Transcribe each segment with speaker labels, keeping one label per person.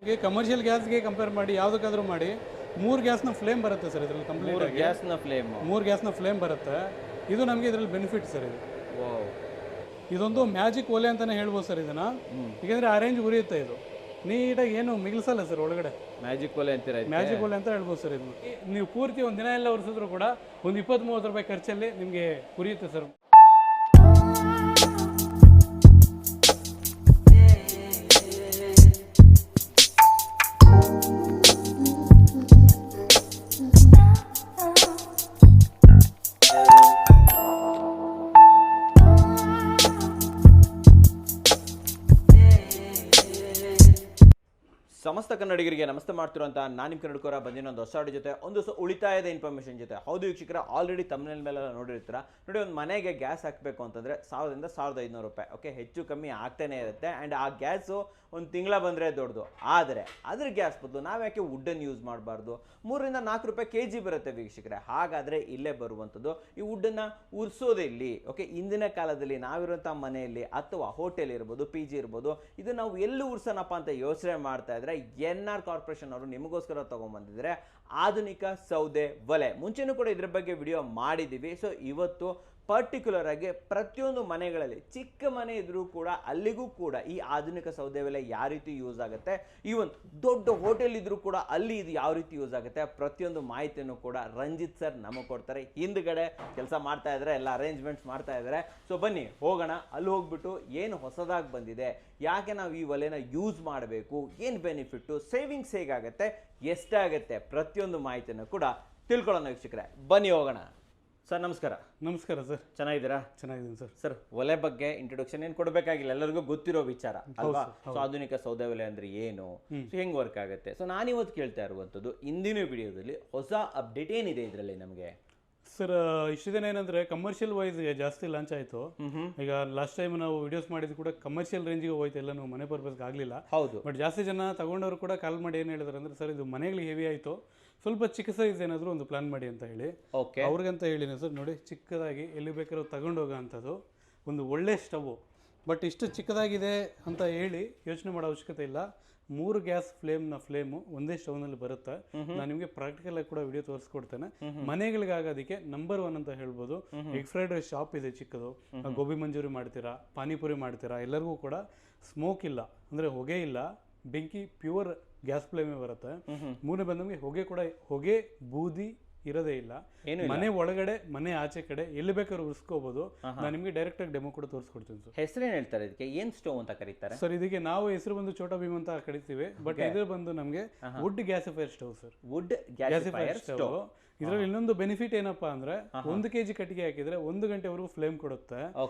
Speaker 1: Commercial ಗ್ಯಾಸ್ಗೆ compare ಮಾಡಿ ಯಾವುದಕ್ಕಾದ್ರೂ ಮಾಡಿ 3 ಗ್ಯಾಸ್ನ ಫ್ಲೇಮ್ ಬರುತ್ತೆ ಸರ್ ಇದರಲ್ಲಿ ಕಂಪ್ಲೀಟ್ ಆಗಿ ಮೂರು ಗ್ಯಾಸ್ನ ಫ್ಲೇಮ್ ಬರುತ್ತೆ. ಇದು ನಮಗೆ ಇದರಲ್ಲಿ ಬೆನಿಫಿಟ್ ಸರ್ ಇದು. ಇದೊಂದು ಮ್ಯಾಜಿಕ್ ಒಲೆ ಅಂತಲೇ ಹೇಳ್ಬೋದು ಸರ್ ಇದನ್ನು. ಏಕೆಂದರೆ ಆ ರೇಂಜ್ ಉರಿಯುತ್ತೆ ಇದು, ನೀಟಾಗಿ ಏನು ಮಿಗಿಲ್ಸಲ್ಲ ಸರ್ ಒಳಗಡೆ.
Speaker 2: ಮ್ಯಾಜಿಕ್ ಒಲೆ ಅಂತೀರ?
Speaker 1: ಮ್ಯಾಜಿಕ್ ಒಲೆ ಅಂತ ಹೇಳ್ಬೋದು ಸರ್ ಇದು. ನೀವು ಪೂರ್ತಿ ಒಂದು ದಿನ ಎಲ್ಲ ಉರಿಸಿದ್ರು ಕೂಡ ಒಂದು 20-30 ರೂಪಾಯಿ ಖರ್ಚಲ್ಲಿ ನಿಮಗೆ ಉರಿಯುತ್ತೆ ಸರ್.
Speaker 2: ಸಮಸ್ತ ಕನ್ನಡಿಗರಿಗೆ ನಮಸ್ತೆ ಮಾಡ್ತಿರುವಂಥ ನಾನು ನಿಮ್ಮ ಕನ್ನಡಕರ ಬಂದಿನ ಒಂದು ಹೊಸ ಜೊತೆ ಒಂದು ಉಳಿತಾಯದ ಇನ್ಫಾರ್ಮೇಷನ್ ಜೊತೆ. ಹೌದು ವೀಕ್ಷಕರ, ಆಲ್ರೆಡಿ ತಮ್ಮನೇಲ್ ಮೇಲೆಲ್ಲ ನೋಡಿರ್ತೀರ ನೋಡಿ, ಒಂದು ಮನೆಗೆ ಗ್ಯಾಸ್ ಹಾಕಬೇಕು ಅಂತಂದರೆ 1000ರಿಂದ 1500 ರೂಪಾಯಿ. ಓಕೆ, ಹೆಚ್ಚು ಕಮ್ಮಿ ಆಗ್ತಾನೆ ಇರುತ್ತೆ. ಆ್ಯಂಡ್ ಆ ಗ್ಯಾಸು ಒಂದು ತಿಂಗಳ ಬಂದರೆ ದೊಡ್ಡದು. ಆದರೆ ಅದ್ರ ಗ್ಯಾಸ್ ಬದಲು ನಾವು ಯಾಕೆ ವುಡ್ಡನ್ನು ಯೂಸ್ ಮಾಡಬಾರ್ದು? 3ರಿಂದ 4 ರೂಪಾಯಿ kg ಬರುತ್ತೆ ವೀಕ್ಷಕರೇ. ಹಾಗಾದರೆ ಇಲ್ಲೇ ಬರುವಂಥದ್ದು ಈ ವುಡ್ಡನ್ನು ಉರಿಸೋದಿಲ್ಲಿ. ಓಕೆ, ಇಂದಿನ ಕಾಲದಲ್ಲಿ ನಾವಿರುವಂಥ ಮನೆಯಲ್ಲಿ ಅಥವಾ ಹೋಟೆಲ್ ಇರ್ಬೋದು, PG ಇರ್ಬೋದು, ಇದು ನಾವು ಎಲ್ಲಿ ಉರ್ಸೋಣಪ್ಪ ಅಂತ ಯೋಚನೆ ಮಾಡ್ತಾ ಇದ್ರೆ NR ಕಾರ್ಪೊರೇಷನ್ ಅವರು ನಿಮಗೋಸ್ಕರ ತಗೊಂಡ್ಬಂದಿದ್ರೆ ಆಧುನಿಕ ಸೌದೆ ಒಲೆ. ಮುಂಚೆನೂ ಕೂಡ ಇದ್ರ ಬಗ್ಗೆ ವಿಡಿಯೋ ಮಾಡಿದ್ದೀವಿ. ಸೊ ಇವತ್ತು ಪರ್ಟಿಕ್ಯುಲರ್ ಆಗಿ ಪ್ರತಿಯೊಂದು ಮನೆಗಳಲ್ಲಿ ಚಿಕ್ಕ ಮನೆ ಇದ್ರೂ ಕೂಡ ಅಲ್ಲಿಗೂ ಕೂಡ ಈ ಆಧುನಿಕ ಸೌದೆ ಒಲೆ ಯಾವ ರೀತಿ ಯೂಸ್ ಆಗುತ್ತೆ, ಈವನ್ ದೊಡ್ಡ ಹೋಟೆಲ್ ಇದ್ರೂ ಕೂಡ ಅಲ್ಲಿ ಇದು ಯಾವ ರೀತಿ ಯೂಸ್ ಆಗುತ್ತೆ, ಪ್ರತಿಯೊಂದು ಮಾಹಿತಿಯನ್ನು ಕೂಡ ರಂಜಿತ್ ಸರ್ ನಮಗೆ ಕೊಡ್ತಾರೆ. ಹಿಂದ್ಗಡೆ ಕೆಲಸ ಮಾಡ್ತಾ ಇದ್ದಾರೆ, ಎಲ್ಲ ಅರೇಂಜ್ಮೆಂಟ್ಸ್ ಮಾಡ್ತಾ ಇದ್ದಾರೆ. ಸೊ ಬನ್ನಿ ಹೋಗೋಣ, ಅಲ್ಲಿ ಹೋಗ್ಬಿಟ್ಟು ಏನು ಹೊಸದಾಗಿ ಬಂದಿದೆ, ಯಾಕೆ ನಾವು ಈ ಒಲೆನ ಯೂಸ್ ಮಾಡಬೇಕು, ಏನು ಬೆನಿಫಿಟ್ಟು, ಸೇವಿಂಗ್ಸ್ ಹೇಗಾಗುತ್ತೆ, ಎಷ್ಟಾಗುತ್ತೆ, ಪ್ರತಿಯೊಂದು ಮಾಹಿತಿಯನ್ನು ಕೂಡ ತಿಳ್ಕೊಳ್ಳೋಣ ವೀಕ್ಷಕರೇ. ಬನ್ನಿ ಹೋಗೋಣ. ಸರ್ ನಮಸ್ಕಾರ.
Speaker 1: ನಮಸ್ಕಾರ ಸರ್.
Speaker 2: ಚೆನ್ನಾಗಿದ್ದೀರಾ?
Speaker 1: ಚೆನ್ನಾಗಿದ್ದೀನಿ ಸರ್.
Speaker 2: ಸರ್, ಒಲೆ ಬಗ್ಗೆ ಇಂಟ್ರೊಡಕ್ಷನ್ ಏನು ಕೊಡಬೇಕಾಗಿಲ್ಲ, ಎಲ್ಲರಿಗೂ ಗೊತ್ತಿರೋ ವಿಚಾರ ಅಲ್ವಾ? ಸೊ ಆಧುನಿಕ ಸೌದೆ ಒಲೆ ಅಂದ್ರೆ ಏನು, ಹೆಂಗ್ ವರ್ಕ್ ಆಗುತ್ತೆ. ಸೊ ನಾನಿವತ್ತು ಕೇಳ್ತಾ ಇರುವಂಥದ್ದು ಇಂದಿನ ವಿಡಿಯೋದಲ್ಲಿ ಹೊಸ ಅಪ್ಡೇಟ್ ಏನಿದೆ ಇದರಲ್ಲಿ ನಮಗೆ.
Speaker 1: ಸರ್, ಇಷ್ಟು ದಿನ ಏನಂದ್ರೆ ಕಮರ್ಷಿಯಲ್ ವೈಸ್ ಜಾಸ್ತಿ ಲಾಂಚ್ ಆಯಿತು. ಈಗ ಲಾಸ್ಟ್ ಟೈಮ್ ನಾವು ವಿಡಿಯೋಸ್ ಮಾಡಿದ್ದು ಕೂಡ ಕಮರ್ಷಿಯಲ್ ರೇಂಜಿಗೆ ಹೋಯ್ತು, ಎಲ್ಲ ನಾವು ಮನೆ ಪರ್ಪಸ್ಗೆ ಆಗಲಿಲ್ಲ.
Speaker 2: ಹೌದು.
Speaker 1: ಬಟ್ ಜಾಸ್ತಿ ಜನ ತಗೊಂಡವರು ಕೂಡ ಕಾಲ್ ಮಾಡಿ ಏನು ಹೇಳಿದ್ರು ಅಂದ್ರೆ, ಸರ್ ಇದು ಮನೆಗಳಿಗೆ ಹೆವಿ ಆಯಿತು, ಸ್ವಲ್ಪ ಚಿಕ್ಕ ಸೈಜ್ ಏನಾದರೂ ಒಂದು ಪ್ಲಾನ್ ಮಾಡಿ ಅಂತ ಹೇಳಿ. ಅವ್ರಿಗಂತ ಹೇಳಿನಿ ಸರ್, ನೋಡಿ ಚಿಕ್ಕದಾಗಿ ಎಲ್ಲಿ ಬೇಕಾದ್ರೂ ತಗೊಂಡೋಗೋ ಅಂಥದ್ದು ಒಂದು ಒಳ್ಳೆ ಸ್ಟವ್. ಬಟ್ ಇಷ್ಟು ಚಿಕ್ಕದಾಗಿದೆ ಅಂತ ಹೇಳಿ ಯೋಚನೆ ಮಾಡೋ ಅವಶ್ಯಕತೆ ಇಲ್ಲ. 3 ಗ್ಯಾಸ್ ಫ್ಲೇಮು ಒಂದೇ ಸ್ಟವ್ನಲ್ಲಿ ಬರುತ್ತೆ. ನಾನು ನಿಮಗೆ ಪ್ರಾಕ್ಟಿಕಲ್ ಆಗಿ ಕೂಡ ವಿಡಿಯೋ ತೋರಿಸ್ಕೊಡ್ತೇನೆ. ಮನೆಗಳಿಗಾಗೋದಕ್ಕೆ ನಂಬರ್ 1 ಅಂತ ಹೇಳ್ಬೋದು. ಎಗ್ ಫ್ರೈಡ್ ರೈಸ್ ಶಾಪ್ ಇದೆ ಚಿಕ್ಕದು, ಗೋಬಿ ಮಂಚೂರಿ ಮಾಡ್ತೀರಾ, ಪಾನಿಪುರಿ ಮಾಡ್ತೀರಾ, ಎಲ್ಲರಿಗೂ ಕೂಡ ಸ್ಮೋಕ್ ಇಲ್ಲ ಅಂದರೆ ಹೊಗೆ ಇಲ್ಲ, ಬೆಂಕಿ ಪ್ಯೂರ್ ಗ್ಯಾಸ್ ಫ್ಲೇಮೇ ಬರುತ್ತೆ. ಮೂರನೇ ಬಂದ ನಮಗೆ ಹೊಗೆ ಬೂದಿ ಇರೋದೇ ಇಲ್ಲ. ಮನೆ ಒಳಗಡೆ ಮನೆ ಆಚೆ ಕಡೆ ಎಲ್ಲಿ ಬೇಕಾದ್ರೂ ಉರ್ಸ್ಕೋಬಹುದು. ನಾನು ನಿಮಗೆ ಡೈರೆಕ್ಟ್ ಆಗಿ ಡೆಮೋ ಕೂಡ ತೋರಿಸ್ಕೊಡ್ತೀನಿ ಸರ್.
Speaker 2: ಹೆಸರೇನು ಹೇಳ್ತಾರೆ ಇದಕ್ಕೆ, ಏನ್ ಸ್ಟೋವ್ ಅಂತ ಕರೀತಾರೆ
Speaker 1: ಸರ್? ಇದಕ್ಕೆ ನಾವು ಹೆಸರು ಬಂದು ಛೋಟಾ ಭೀಮ್ ಅಂತ ಕರಿತೀವಿ. ಬಟ್ ಇದು ಬಂದು ನಮಗೆ wood gasifier stove sir.
Speaker 2: Wood gasifier stove.
Speaker 1: ಇದರಲ್ಲಿ ಇನ್ನೊಂದು ಬೆನಿಫಿಟ್ ಏನಪ್ಪಾ ಅಂದ್ರೆ 1 kg ಕಟ್ಟಿಗೆ ಹಾಕಿದ್ರೆ 1 ಗಂಟೆವರೆಗೂ ಫ್ಲೇಮ್ ಕೊಡುತ್ತೆ.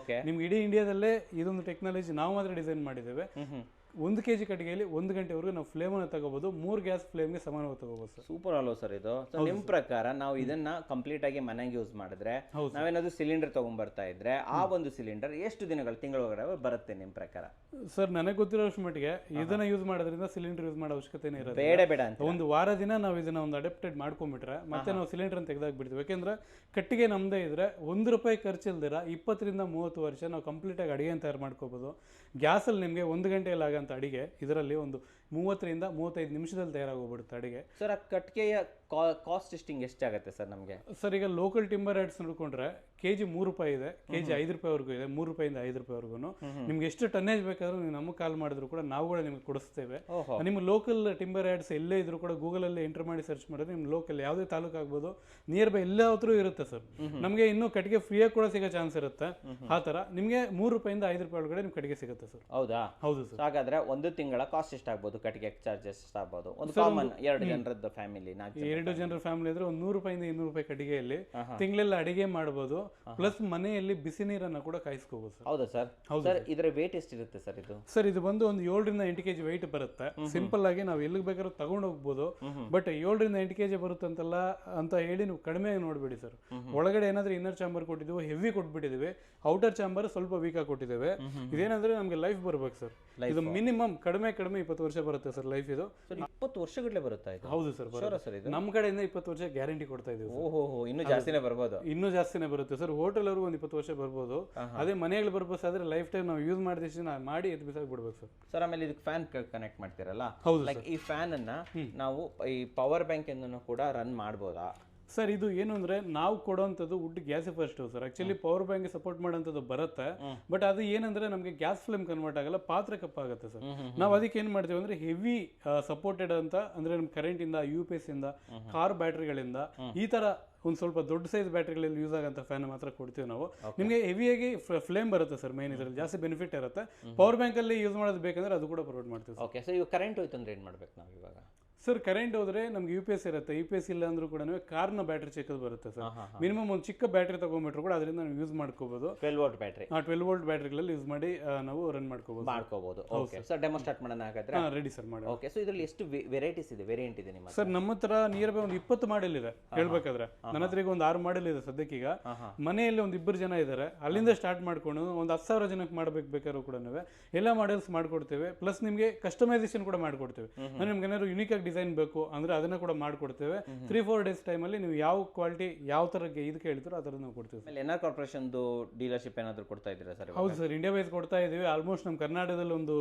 Speaker 1: ನಿಮ್ಗೆ ಇಡೀ ಇಂಡಿಯಾದಲ್ಲೇ ಇದೊಂದು ಟೆಕ್ನಾಲಜಿ ನಾವು ಮಾತ್ರ ಡಿಸೈನ್ ಮಾಡಿದ್ದೇವೆ. 1 kg ಕಟ್ಟಿಗೆಯಲ್ಲಿ 1 ಗಂಟೆವರೆಗೂ ನಾವು ಫ್ಲೇಮ್ ಅನ್ನು ತಗೋಬಹುದು. 3 ಗ್ಯಾಸ್ ಫ್ಲೇಮ್ಗೆ ಸಮಾನವಾಗಿ ತಗೋಬಹುದು ಸರ್.
Speaker 2: ಸೂಪರ್ ಅಲ್ವಾ ಸರ್ ಇದು? ನಿಮ್ ಪ್ರಕಾರ ನಾವು ಇದನ್ನ ಕಂಪ್ಲೀಟ್ ಆಗಿ ಮನೆಗೆ ಯೂಸ್ ಮಾಡಿದ್ರೆ, ನಾವೇನಾದ್ರು ಸಿಲಿಂಡರ್ ತಗೊಂಡ್ಬರ್ತಾ ಇದ್ರೆ ಆ ಒಂದು ಸಿಲಿಂಡರ್ ಎಷ್ಟು ತಿಂಗಳ ಒಳಗಡೆ ಬರುತ್ತೆ ನಿಮ್ ಪ್ರಕಾರ?
Speaker 1: ಸರ್, ನನಗೆ ಗೊತ್ತಿರೋಷ್ಟು ಮಟ್ಟಿಗೆ ಇದನ್ನ ಯೂಸ್ ಮಾಡೋದ್ರಿಂದ ಸಿಲಿಂಡರ್ ಯೂಸ್ ಮಾಡೋ ಅವಶ್ಯಕತೆನೇ ಇರೋದು
Speaker 2: ಬೇಡ ಅಂತ.
Speaker 1: ಒಂದು ವಾರ ದಿನ ನಾವು ಇದನ್ನ ಒಂದು ಅಡಾಪ್ಟೆಡ್ ಮಾಡ್ಕೊಂಡ್ಬಿಟ್ರೆ ಮತ್ತೆ ನಾವು ಸಿಲಿಂಡರ್ ಅನ್ನು ತೆಗೆದಾಕ್ಬಿಡ್ತೀವಿ. ಯಾಕೆಂದ್ರೆ ಕಟ್ಟಿಗೆ ನಮ್ದೇ ಇದ್ರೆ 1 ರೂಪಾಯಿ ಖರ್ಚಿಲ್ದಿರ 20ರಿಂದ 30 ವರ್ಷ ನಾವು ಕಂಪ್ಲೀಟ್ ಆಗಿ ಅಡಿಗೆ ತಯಾರು ಮಾಡ್ಕೋಬಹುದು. ಗ್ಯಾಸಲ್ಲಿ ನಿಮಗೆ 1 ಗಂಟೆಯಲ್ಲಿ ಆಗಂತ ಅಡಿಗೆ ಇದರಲ್ಲಿ ಒಂದು 30ರಿಂದ 35 ನಿಮಿಷದಲ್ಲಿ ತಯಾರಾಗೋಗ್ಬಿಡುತ್ತೆ ಅಡಿಗೆ.
Speaker 2: ಸರ್, ಆ ಕಟ್ಟಿಗೆಯ ಕಾಸ್ಟ್ ಎಷ್ಟಾಗುತ್ತೆ ಸರ್ ನಮಗೆ?
Speaker 1: ಸರ್, ಈಗ ಲೋಕಲ್ ಟಿಂಬರ್ ಯಾರ್ಡ್ಸ್ ನೋಡ್ಕೊಂಡ್ರೆ kg 3 ರೂಪಾಯಿ ಇದೆ, kg 5 ರೂಪಾಯಿವರೆಗೂ ಇದೆ. 3 ರೂಪಾಯಿಂದ 5 ರೂಪಾಯಿವರೆಗೂ ನಿಮ್ಗೆ ಎಷ್ಟು ಟನ್ನೇಜ್ ಬೇಕಾದ್ರೂ ನೀವು ನಮಗೆ ಕಾಲ್ ಮಾಡಿದ್ರು ಕೂಡ ನಾವು ಕೂಡ ನಿಮ್ಗೆ ಕೊಡಿಸ್ತೇವೆ. ನಿಮ್ಮ ಲೋಕಲ್ ಟಿಂಬರ್ ಯಾರ್ಡ್ಸ್ ಎಲ್ಲೇ ಇದ್ರು ಕೂಡ ಗೂಗಲಲ್ಲಿ ಎಂಟರ್ ಮಾಡಿ ಸರ್ಚ್ ಮಾಡಿದ್ರೆ ನಿಮ್ಮ ಲೋಕಲ್ ಯಾವುದೇ ತಾಲೂಕು ಆಗ್ಬೋದು, ನಿಯರ್ ಬೈ ಎಲ್ಲಾದ್ರೂ ಇರುತ್ತೆ ಸರ್. ನಮಗೆ ಇನ್ನೂ ಕಟ್ಟಿಗೆ ಫ್ರೀಯಾಗಿ ಕೂಡ ಸಿಗೋ ಚಾನ್ಸ್ ಇರುತ್ತೆ. ಆ ಥರ ನಿಮಗೆ 3 ರೂಪಾಯಿಂದ 5 ರೂಪಾಯಿ ಒಳಗಡೆ ನಿಮ್ಗೆ ಕಟ್ಟಿಗೆ ಸಿಗುತ್ತೆ ಸರ್.
Speaker 2: ಹೌದಾ?
Speaker 1: ಹೌದು ಸರ್.
Speaker 2: ಹಾಗಾದ್ರೆ 1 ತಿಂಗಳ ಕಾಸ್ಟ್ ಎಷ್ಟಾಗ್ಬೋದು, ಕಟ್ಟಿಗೆ ಚಾರ್ಜಸ್ ಎಷ್ಟಾಗ್ಬೋದು? ಒಂದು ಕಾಮನ್ 2 ಜನರದ್ದು ಫ್ಯಾಮಿಲಿ,
Speaker 1: 2 ಜನರ ಫ್ಯಾಮಿಲಿ ಇದ್ರೆ 100 ರೂಪಾಯಿಂದ 200 ರೂಪಾಯಿ ಕಟ್ಟಿಗೆಯಲ್ಲಿ ತಿಂಗಳೆಲ್ಲ ಅಡಿಗೆ ಮಾಡಬಹುದು. ಪ್ಲಸ್ ಮನೆಯಲ್ಲಿ ಬಿಸಿ ನೀರನ್ನ ಕೂಡ ಕಾಯಿಸ್ಕೋಬಹುದು ಸರ್.
Speaker 2: ಹೌದಾ ಸರ್? ಸರ್, ಇದರ ವೇಟ್ ಎಷ್ಟಿರುತ್ತೆ ಸರ್ ಇದು?
Speaker 1: ಸರ್, ಇದು ಬಂದು ಒಂದು 7ರಿಂದ 8 kg ವೆಯ್ಟ್ ಬರುತ್ತೆ. ಸಿಂಪಲ್ ಆಗಿ ನಾವು ಎಲ್ಲಿಗೆ ಬೇಕಾದ್ರೂ ತಗೊಂಡು ಹೋಗ್ಬೋದು. ಬಟ್ 7ರಿಂದ 8 kg ಬರುತ್ತೆ ಅಂತ ಹೇಳಿ ನೀವು ಕಡಿಮೆ ನೋಡ್ಬೇಡಿ ಸರ್. ಒಳಗಡೆ ಏನಾದ್ರೂ ಇನ್ನರ್ ಚಾಂಬರ್ ಕೊಟ್ಟಿದ್ದೀವಿ, ಹೆವಿ ಕೊಟ್ಬಿಟ್ಟಿದ್ದೀವಿ, ಔಟರ್ ಚಾಂಬರ್ ಸ್ವಲ್ಪ ವೀಕ್ ಆಗಿ ಕೊಟ್ಟಿದ್ದೇವೆ. ಇದೇನಂದ್ರೆ ನಮ್ಗೆ ಲೈಫ್ ಬರ್ಬೇಕು ಸರ್. ಇದು ಮಿನಿಮಮ್ ಕಡಿಮೆ 20 ವರ್ಷ ಬರುತ್ತೆ ಸರ್ ಲೈಫ್. ಇದು
Speaker 2: 20 ವರ್ಷಗಟ್ಟಲೆ ಬರುತ್ತೆ.
Speaker 1: ಹೌದು ಸರ್, ನಮ್ಮ ಕಡೆಯಿಂದ 20 ವರ್ಷ ಗ್ಯಾರಂಟಿ ಕೊಡ್ತಾ ಇದೀವಿ.
Speaker 2: ಓಹೋ, ಇನ್ನೂ ಜಾಸ್ತಿನೇ ಬರ್ಬೋದು.
Speaker 1: ಇನ್ನೂ ಜಾಸ್ತಿನೇ ಬರುತ್ತೆ ಸರ್. ಹೋಟೆಲ್ ಅವ್ರಿಗೆ ಒಂದು 20 ವರ್ಷ ಬರ್ಬೋದು. ಅದೇ ಮನೆಯಲ್ಲಿ ಪರ್ಪಸ್ ಆದ್ರೆ ಲೈಫ್ ಟೈಮ್ ನಾವು ಯೂಸ್ ಮಾಡಿದ ಮಾಡಿ ಎದ್ದು ಬಿಸಾಕ್ ಬಿಡ್ಬೇಕು ಸರ್.
Speaker 2: ಸರ್ ಆಮೇಲೆ ಇದಕ್ಕೆ ಫ್ಯಾನ್ ಕನೆಕ್ಟ್ ಮಾಡ್ತೀರಲ್ಲ,
Speaker 1: ಹೌದು
Speaker 2: ಲೈಕ್ ಈ ಫ್ಯಾನ್ ಅನ್ನ ನಾವು ಈ ಪವರ್ ಬ್ಯಾಂಕ್ ಇಂದನೂ ಕೂಡ ರನ್ ಮಾಡ್ಬೋದಾ
Speaker 1: ಸರ್? ಇದು ಏನು ಅಂದ್ರೆ ನಾವು ಕೊಡೋಂಥದ್ದು wood gasifier stove sir. Actually power bank support ಮಾಡೋಂಥದ್ದು ಬರುತ್ತೆ, ಬಟ್ ಅದು ಏನಂದ್ರೆ ನಮಗೆ ಗ್ಯಾಸ್ ಫ್ಲೇಮ್ ಕನ್ವರ್ಟ್ ಆಗಲ್ಲ, ಪಾತ್ರೆ ಕಪ್ಪಾಗುತ್ತೆ ಸರ್. ನಾವು ಅದಕ್ಕೆ ಏನ್ ಮಾಡ್ತೀವಿ ಅಂದ್ರೆ ಹೆವಿ ಸಪೋರ್ಟೆಡ್ ಅಂತ ಅಂದ್ರೆ ನಮ್ಮ ಕರೆಂಟ್ ಇಂದ, UPS ಇಂದ, ಕಾರ್ ಬ್ಯಾಟ್ರಿಗಳಿಂದ, ಈ ತರ ಒಂದು ಸ್ವಲ್ಪ ದೊಡ್ಡ ಸೈಜ್ ಬ್ಯಾಟ್ರಿಗಳಲ್ಲಿ ಯೂಸ್ ಆಗಂತ ಫ್ಯಾನ್ ಮಾತ್ರ ಕೊಡ್ತೀವಿ ನಾವು. ನಿಮಗೆ ಹೆವಿಯಾಗಿ ಫ್ಲೇಮ್ ಬರುತ್ತೆ ಸರ್. ಮೇನ್ ಇದರಲ್ಲಿ ಜಾಸ್ತಿ ಬೆನಿಫಿಟ್ ಇರುತ್ತೆ. ಪವರ್ ಬ್ಯಾಂಕ್ ಅಲ್ಲಿ ಯೂಸ್ ಮಾಡೋದು ಬೇಕಂದ್ರೆ ಅದು ಕೂಡ ಪ್ರೊವೈಡ್ ಮಾಡ್ತೀವಿ.
Speaker 2: ಓಕೆ, ಸೊ ಇವಾಗ ಕರೆಂಟ್ ಹೋಯ್ತು ಅಂದ್ರೆ ಏನ್ ಮಾಡ್ಬೇಕು ನಾವು ಇವಾಗ?
Speaker 1: ಸರ್ ಕರೆಂಟ್ ಹೋದ್ರೆ ನಮ್ಗೆ UPS ಇರುತ್ತೆ. UPS ಇಲ್ಲ ಅಂದ್ರೂ ಕೂಡ ಕಾರ್ನ ಬ್ಯಾಟ್ರಿ ಚಿಕ್ಕದು ಬರುತ್ತೆ ಸರ್. ಮಿನಿಮಮ್ ಒಂದು ಚಿಕ್ಕ ಬ್ಯಾಟ್ರಿ ತಗೊಂಡ್ಬಿಟ್ರು ಕೂಡ ಅದರಿಂದ ನಾವು ಯೂಸ್ ಮಾಡ್ಕೋಬಹುದು.
Speaker 2: 12 ವೋಲ್ಟ್ ಬ್ಯಾಟ್ರಿ.
Speaker 1: 12 ವೋಲ್ಟ್ ಬ್ಯಾಟ್ರಿಗಳಲ್ಲಿ ಯೂಸ್ ಮಾಡಿ ನಾವು ರನ್ ಮಾಡ್ಕೋಬಹುದು.
Speaker 2: ಓಕೆ ಸರ್, ಡೆಮೋ ಸ್ಟಾರ್ಟ್ ಮಾಡೋಣ ಹಾಗಾದ್ರೆ.
Speaker 1: ರೆಡಿ ಸರ್ ಮಾಡಿ.
Speaker 2: ಓಕೆ, ಸೊ ಇದರಲ್ಲಿ ಎಷ್ಟು ವೆರೈಟೀಸ್ ಇದೆ, ವೇರಿಯಂಟ್ ಇದೆ ನಿಮ್ಮ
Speaker 1: ಸರ್? ನಮ್ಮ ಹತ್ರ ನಿಯರ್ ಬೈ ಒಂದು 20 ಮಾಡೆಲ್ ಇದೆ ಹೇಳ್ಬೇಕಾದ್ರೆ. ನನ್ನ ಹತ್ರ ಈಗ ಒಂದು 6 ಮಾಡೆಲ್ ಇದೆ ಸದ್ಯಕ್ಕೀಗ. ಮನೆಯಲ್ಲಿ ಒಂದು 2 ಜನ ಇದ್ದಾರೆ, ಅಲ್ಲಿಂದ ಸ್ಟಾರ್ಟ್ ಮಾಡ್ಕೊಂಡು ಒಂದು 10,000 ಜನಕ್ಕೆ ಮಾಡ್ಬೇಕು ಬೇಕಾದ್ರೂ ಕೂಡ ಎಲ್ಲ ಮಾಡೆಲ್ಸ್ ಮಾಡ್ಕೊಡ್ತೇವೆ. ಪ್ಲಸ್ ನಿಮಗೆ ಕಸ್ಟಮೈಸೇಷನ್ ಕೂಡ ಮಾಡ್ಕೊಡ್ತೇವೆ. ನಿಮ್ಗೆ ಏನಾದ್ರು ಯುನಿಕ್ ಆಗಿ ಡಿಸೈನ್ ಬೇಕು ಅಂದ್ರೆ ಅದನ್ನ ಕೂಡ ಮಾಡ್ಕೊಡ್ತೇವೆ. 3-4 ಡೇಸ್ ಟೈಮಲ್ಲಿ ನೀವು ಯಾವ ಕ್ವಾಲಿಟಿ ಯಾವ ತರ ಇದಕ್ಕೆ ಹೇಳ್ತೀರೋ ಆ ತರ ನಾವು ಕೊಡ್ತೀವಿ.
Speaker 2: NR ಕಾರ್ಪೊರೇಷನ್ ಡೀಲರ್ಶಿಪ್ ಏನಾದ್ರು ಕೊಡ್ತಾ ಇದ್ದೀರಾ ಸರ್?
Speaker 1: ಹೌದು ಸರ್, ಇಂಡಿಯಾ ವೈಸ್ ಕೊಡ್ತಾ ಇದೀವಿ. ಆಲ್ಮೋಸ್ಟ್ ನಮ್ಮ ಕರ್ನಾಟಕದಲ್ಲಿ ಒಂದು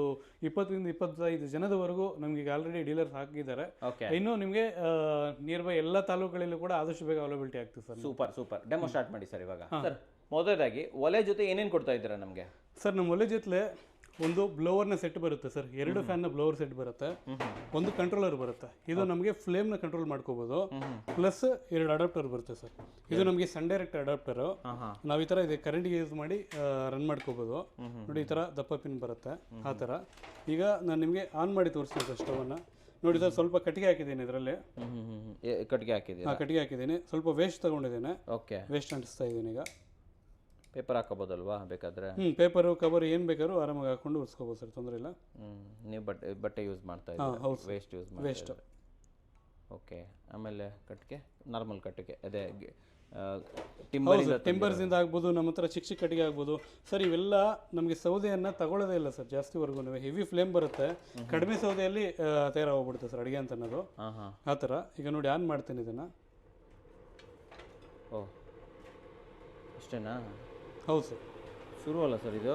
Speaker 1: 20-25 ಜನದವರೆಗೂ ನಮ್ಗೆ ಈಗ ಆಲ್ರೆಡಿ ಡೀಲರ್ಸ್ ಹಾಕಿದ್ದಾರೆ. ಇನ್ನು ನಿಮಗೆ ನಿಯರ್ ಬೈ ಎಲ್ಲ ತಾಲೂಕುಗಳಲ್ಲೂ ಕೂಡ ಆದಷ್ಟು ಬೇಗ ಅವೈಲಬಿಲಿಟಿ ಆಗ್ತದೆ ಸರ್.
Speaker 2: ಸೂಪರ್. ಡೆಮೋ ಸ್ಟಾರ್ಟ್ ಮಾಡಿ ಸರ್ ಇವಾಗ. ಸರ್ ಮೊದಲಾಗಿ ಒಲೆ ಜೊತೆ ಏನೇನು ಕೊಡ್ತಾ ಇದ್ದೀರಾ ನಮಗೆ?
Speaker 1: ಸರ್ ನಮ್ಮ ಒಲೆ ಜೊತೆ ಒಂದು ಬ್ಲೋವರ್ನ ಸೆಟ್ ಬರುತ್ತೆ ಸರ್. 2 ಫ್ಯಾನ್ನ ಬ್ಲೋವರ್ ಸೆಟ್ ಬರುತ್ತೆ, ಒಂದು ಕಂಟ್ರೋಲರ್ ಬರುತ್ತೆ. ಇದು ನಮಗೆ ಫ್ಲೇಮ್ನ ಕಂಟ್ರೋಲ್ ಮಾಡ್ಕೋಬಹುದು. ಪ್ಲಸ್ 2 ಅಡಾಪ್ಟರ್ ಬರುತ್ತೆ ಸರ್. ಇದು ನಮಗೆ ಸನ್ ಡೈರೆಕ್ಟ್ ಅಡಾಪ್ಟರ್. ನಾವು ಈ ತರ ಇದೆ ಕರೆಂಟ್ಗೆ ಯೂಸ್ ಮಾಡಿ ರನ್ ಮಾಡ್ಕೋಬಹುದು. ನೋಡಿ ಈ ತರ ದಪ್ಪ ಪಿನ್ ಬರುತ್ತೆ ಆ ತರ. ಈಗ ನಾನು ನಿಮಗೆ ಆನ್ ಮಾಡಿ ತೋರಿಸ್ತೀನಿ ಸರ್ ಸ್ಟವ್ ಅನ್ನ. ನೋಡಿ ಸರ್, ಸ್ವಲ್ಪ ಕಟ್ಟಿಗೆ ಹಾಕಿದ್ದೀನಿ ಇದರಲ್ಲಿ.
Speaker 2: ಕಟ್ಟಿಗೆ
Speaker 1: ಹಾಕಿದ್ದೀನಿ. ಸ್ವಲ್ಪ ವೇಸ್ಟ್ ತಗೊಂಡಿದ್ದೇನೆ.
Speaker 2: ಓಕೆ,
Speaker 1: ವೇಸ್ಟ್ ಅಂಟಿಸ್ತಾ ಇದ್ದೀನಿ. ಈಗ
Speaker 2: ಪೇಪರ್ ಹಾಕೋಬೋದಲ್ವಾ ಬೇಕಾದ್ರೆ?
Speaker 1: ಪೇಪರು ಕವರ್ ಏನು ಬೇಕಾದ್ರೂ ಆರಾಮಾಗಿ ಹಾಕೊಂಡು ಉಳಿಸ್ಕೋಬೋದು ಸರ್, ತೊಂದರೆ ಇಲ್ಲ.
Speaker 2: ನೀವು ಬಟ್ಟೆ ಯೂಸ್ ಮಾಡ್ತಾ ಇದ್ದೀರಾ, ವೇಸ್ಟ್ ಯೂಸ್ ಮಾಡಿ. ವೇಸ್ಟ್. ಓಕೆ, ಆಮೇಲೆ ಕಟ್ಟಿಗೆ ನಾರ್ಮಲ್ ಕಟ್ಟಿಗೆ ಅದೇ
Speaker 1: ಟಿಂಬರ್ಸ್ ಇಂದ ಆಗ್ಬೋದು, ನಮ್ಮ ಹತ್ರ ಚಿಕ್ಕ ಕಟ್ಟಿಗೆ ಆಗ್ಬೋದು ಸರ್. ಇವೆಲ್ಲ ನಮಗೆ ಸೌದೆಯನ್ನು ತಗೊಳ್ಳೋದೇ ಇಲ್ಲ ಸರ್ ಜಾಸ್ತಿವರೆಗೂ. ಹೆವಿ ಫ್ಲೇಮ್ ಬರುತ್ತೆ, ಕಡಿಮೆ ಸೌದೆಯಲ್ಲಿ ತಯಾರಾಗೋಗ್ಬಿಡುತ್ತೆ ಸರ್ ಅಡುಗೆ ಅಂತ ಅನ್ನೋದು ಆ ಥರ. ಈಗ ನೋಡಿ ಆನ್ ಮಾಡ್ತೀನಿ ಇದನ್ನು.
Speaker 2: ಓ ಅಷ್ಟೇನಾ?
Speaker 1: ಹೌದು ಸರ್,
Speaker 2: ಶುರು ಅಲ್ಲ ಸರ್, ಇದು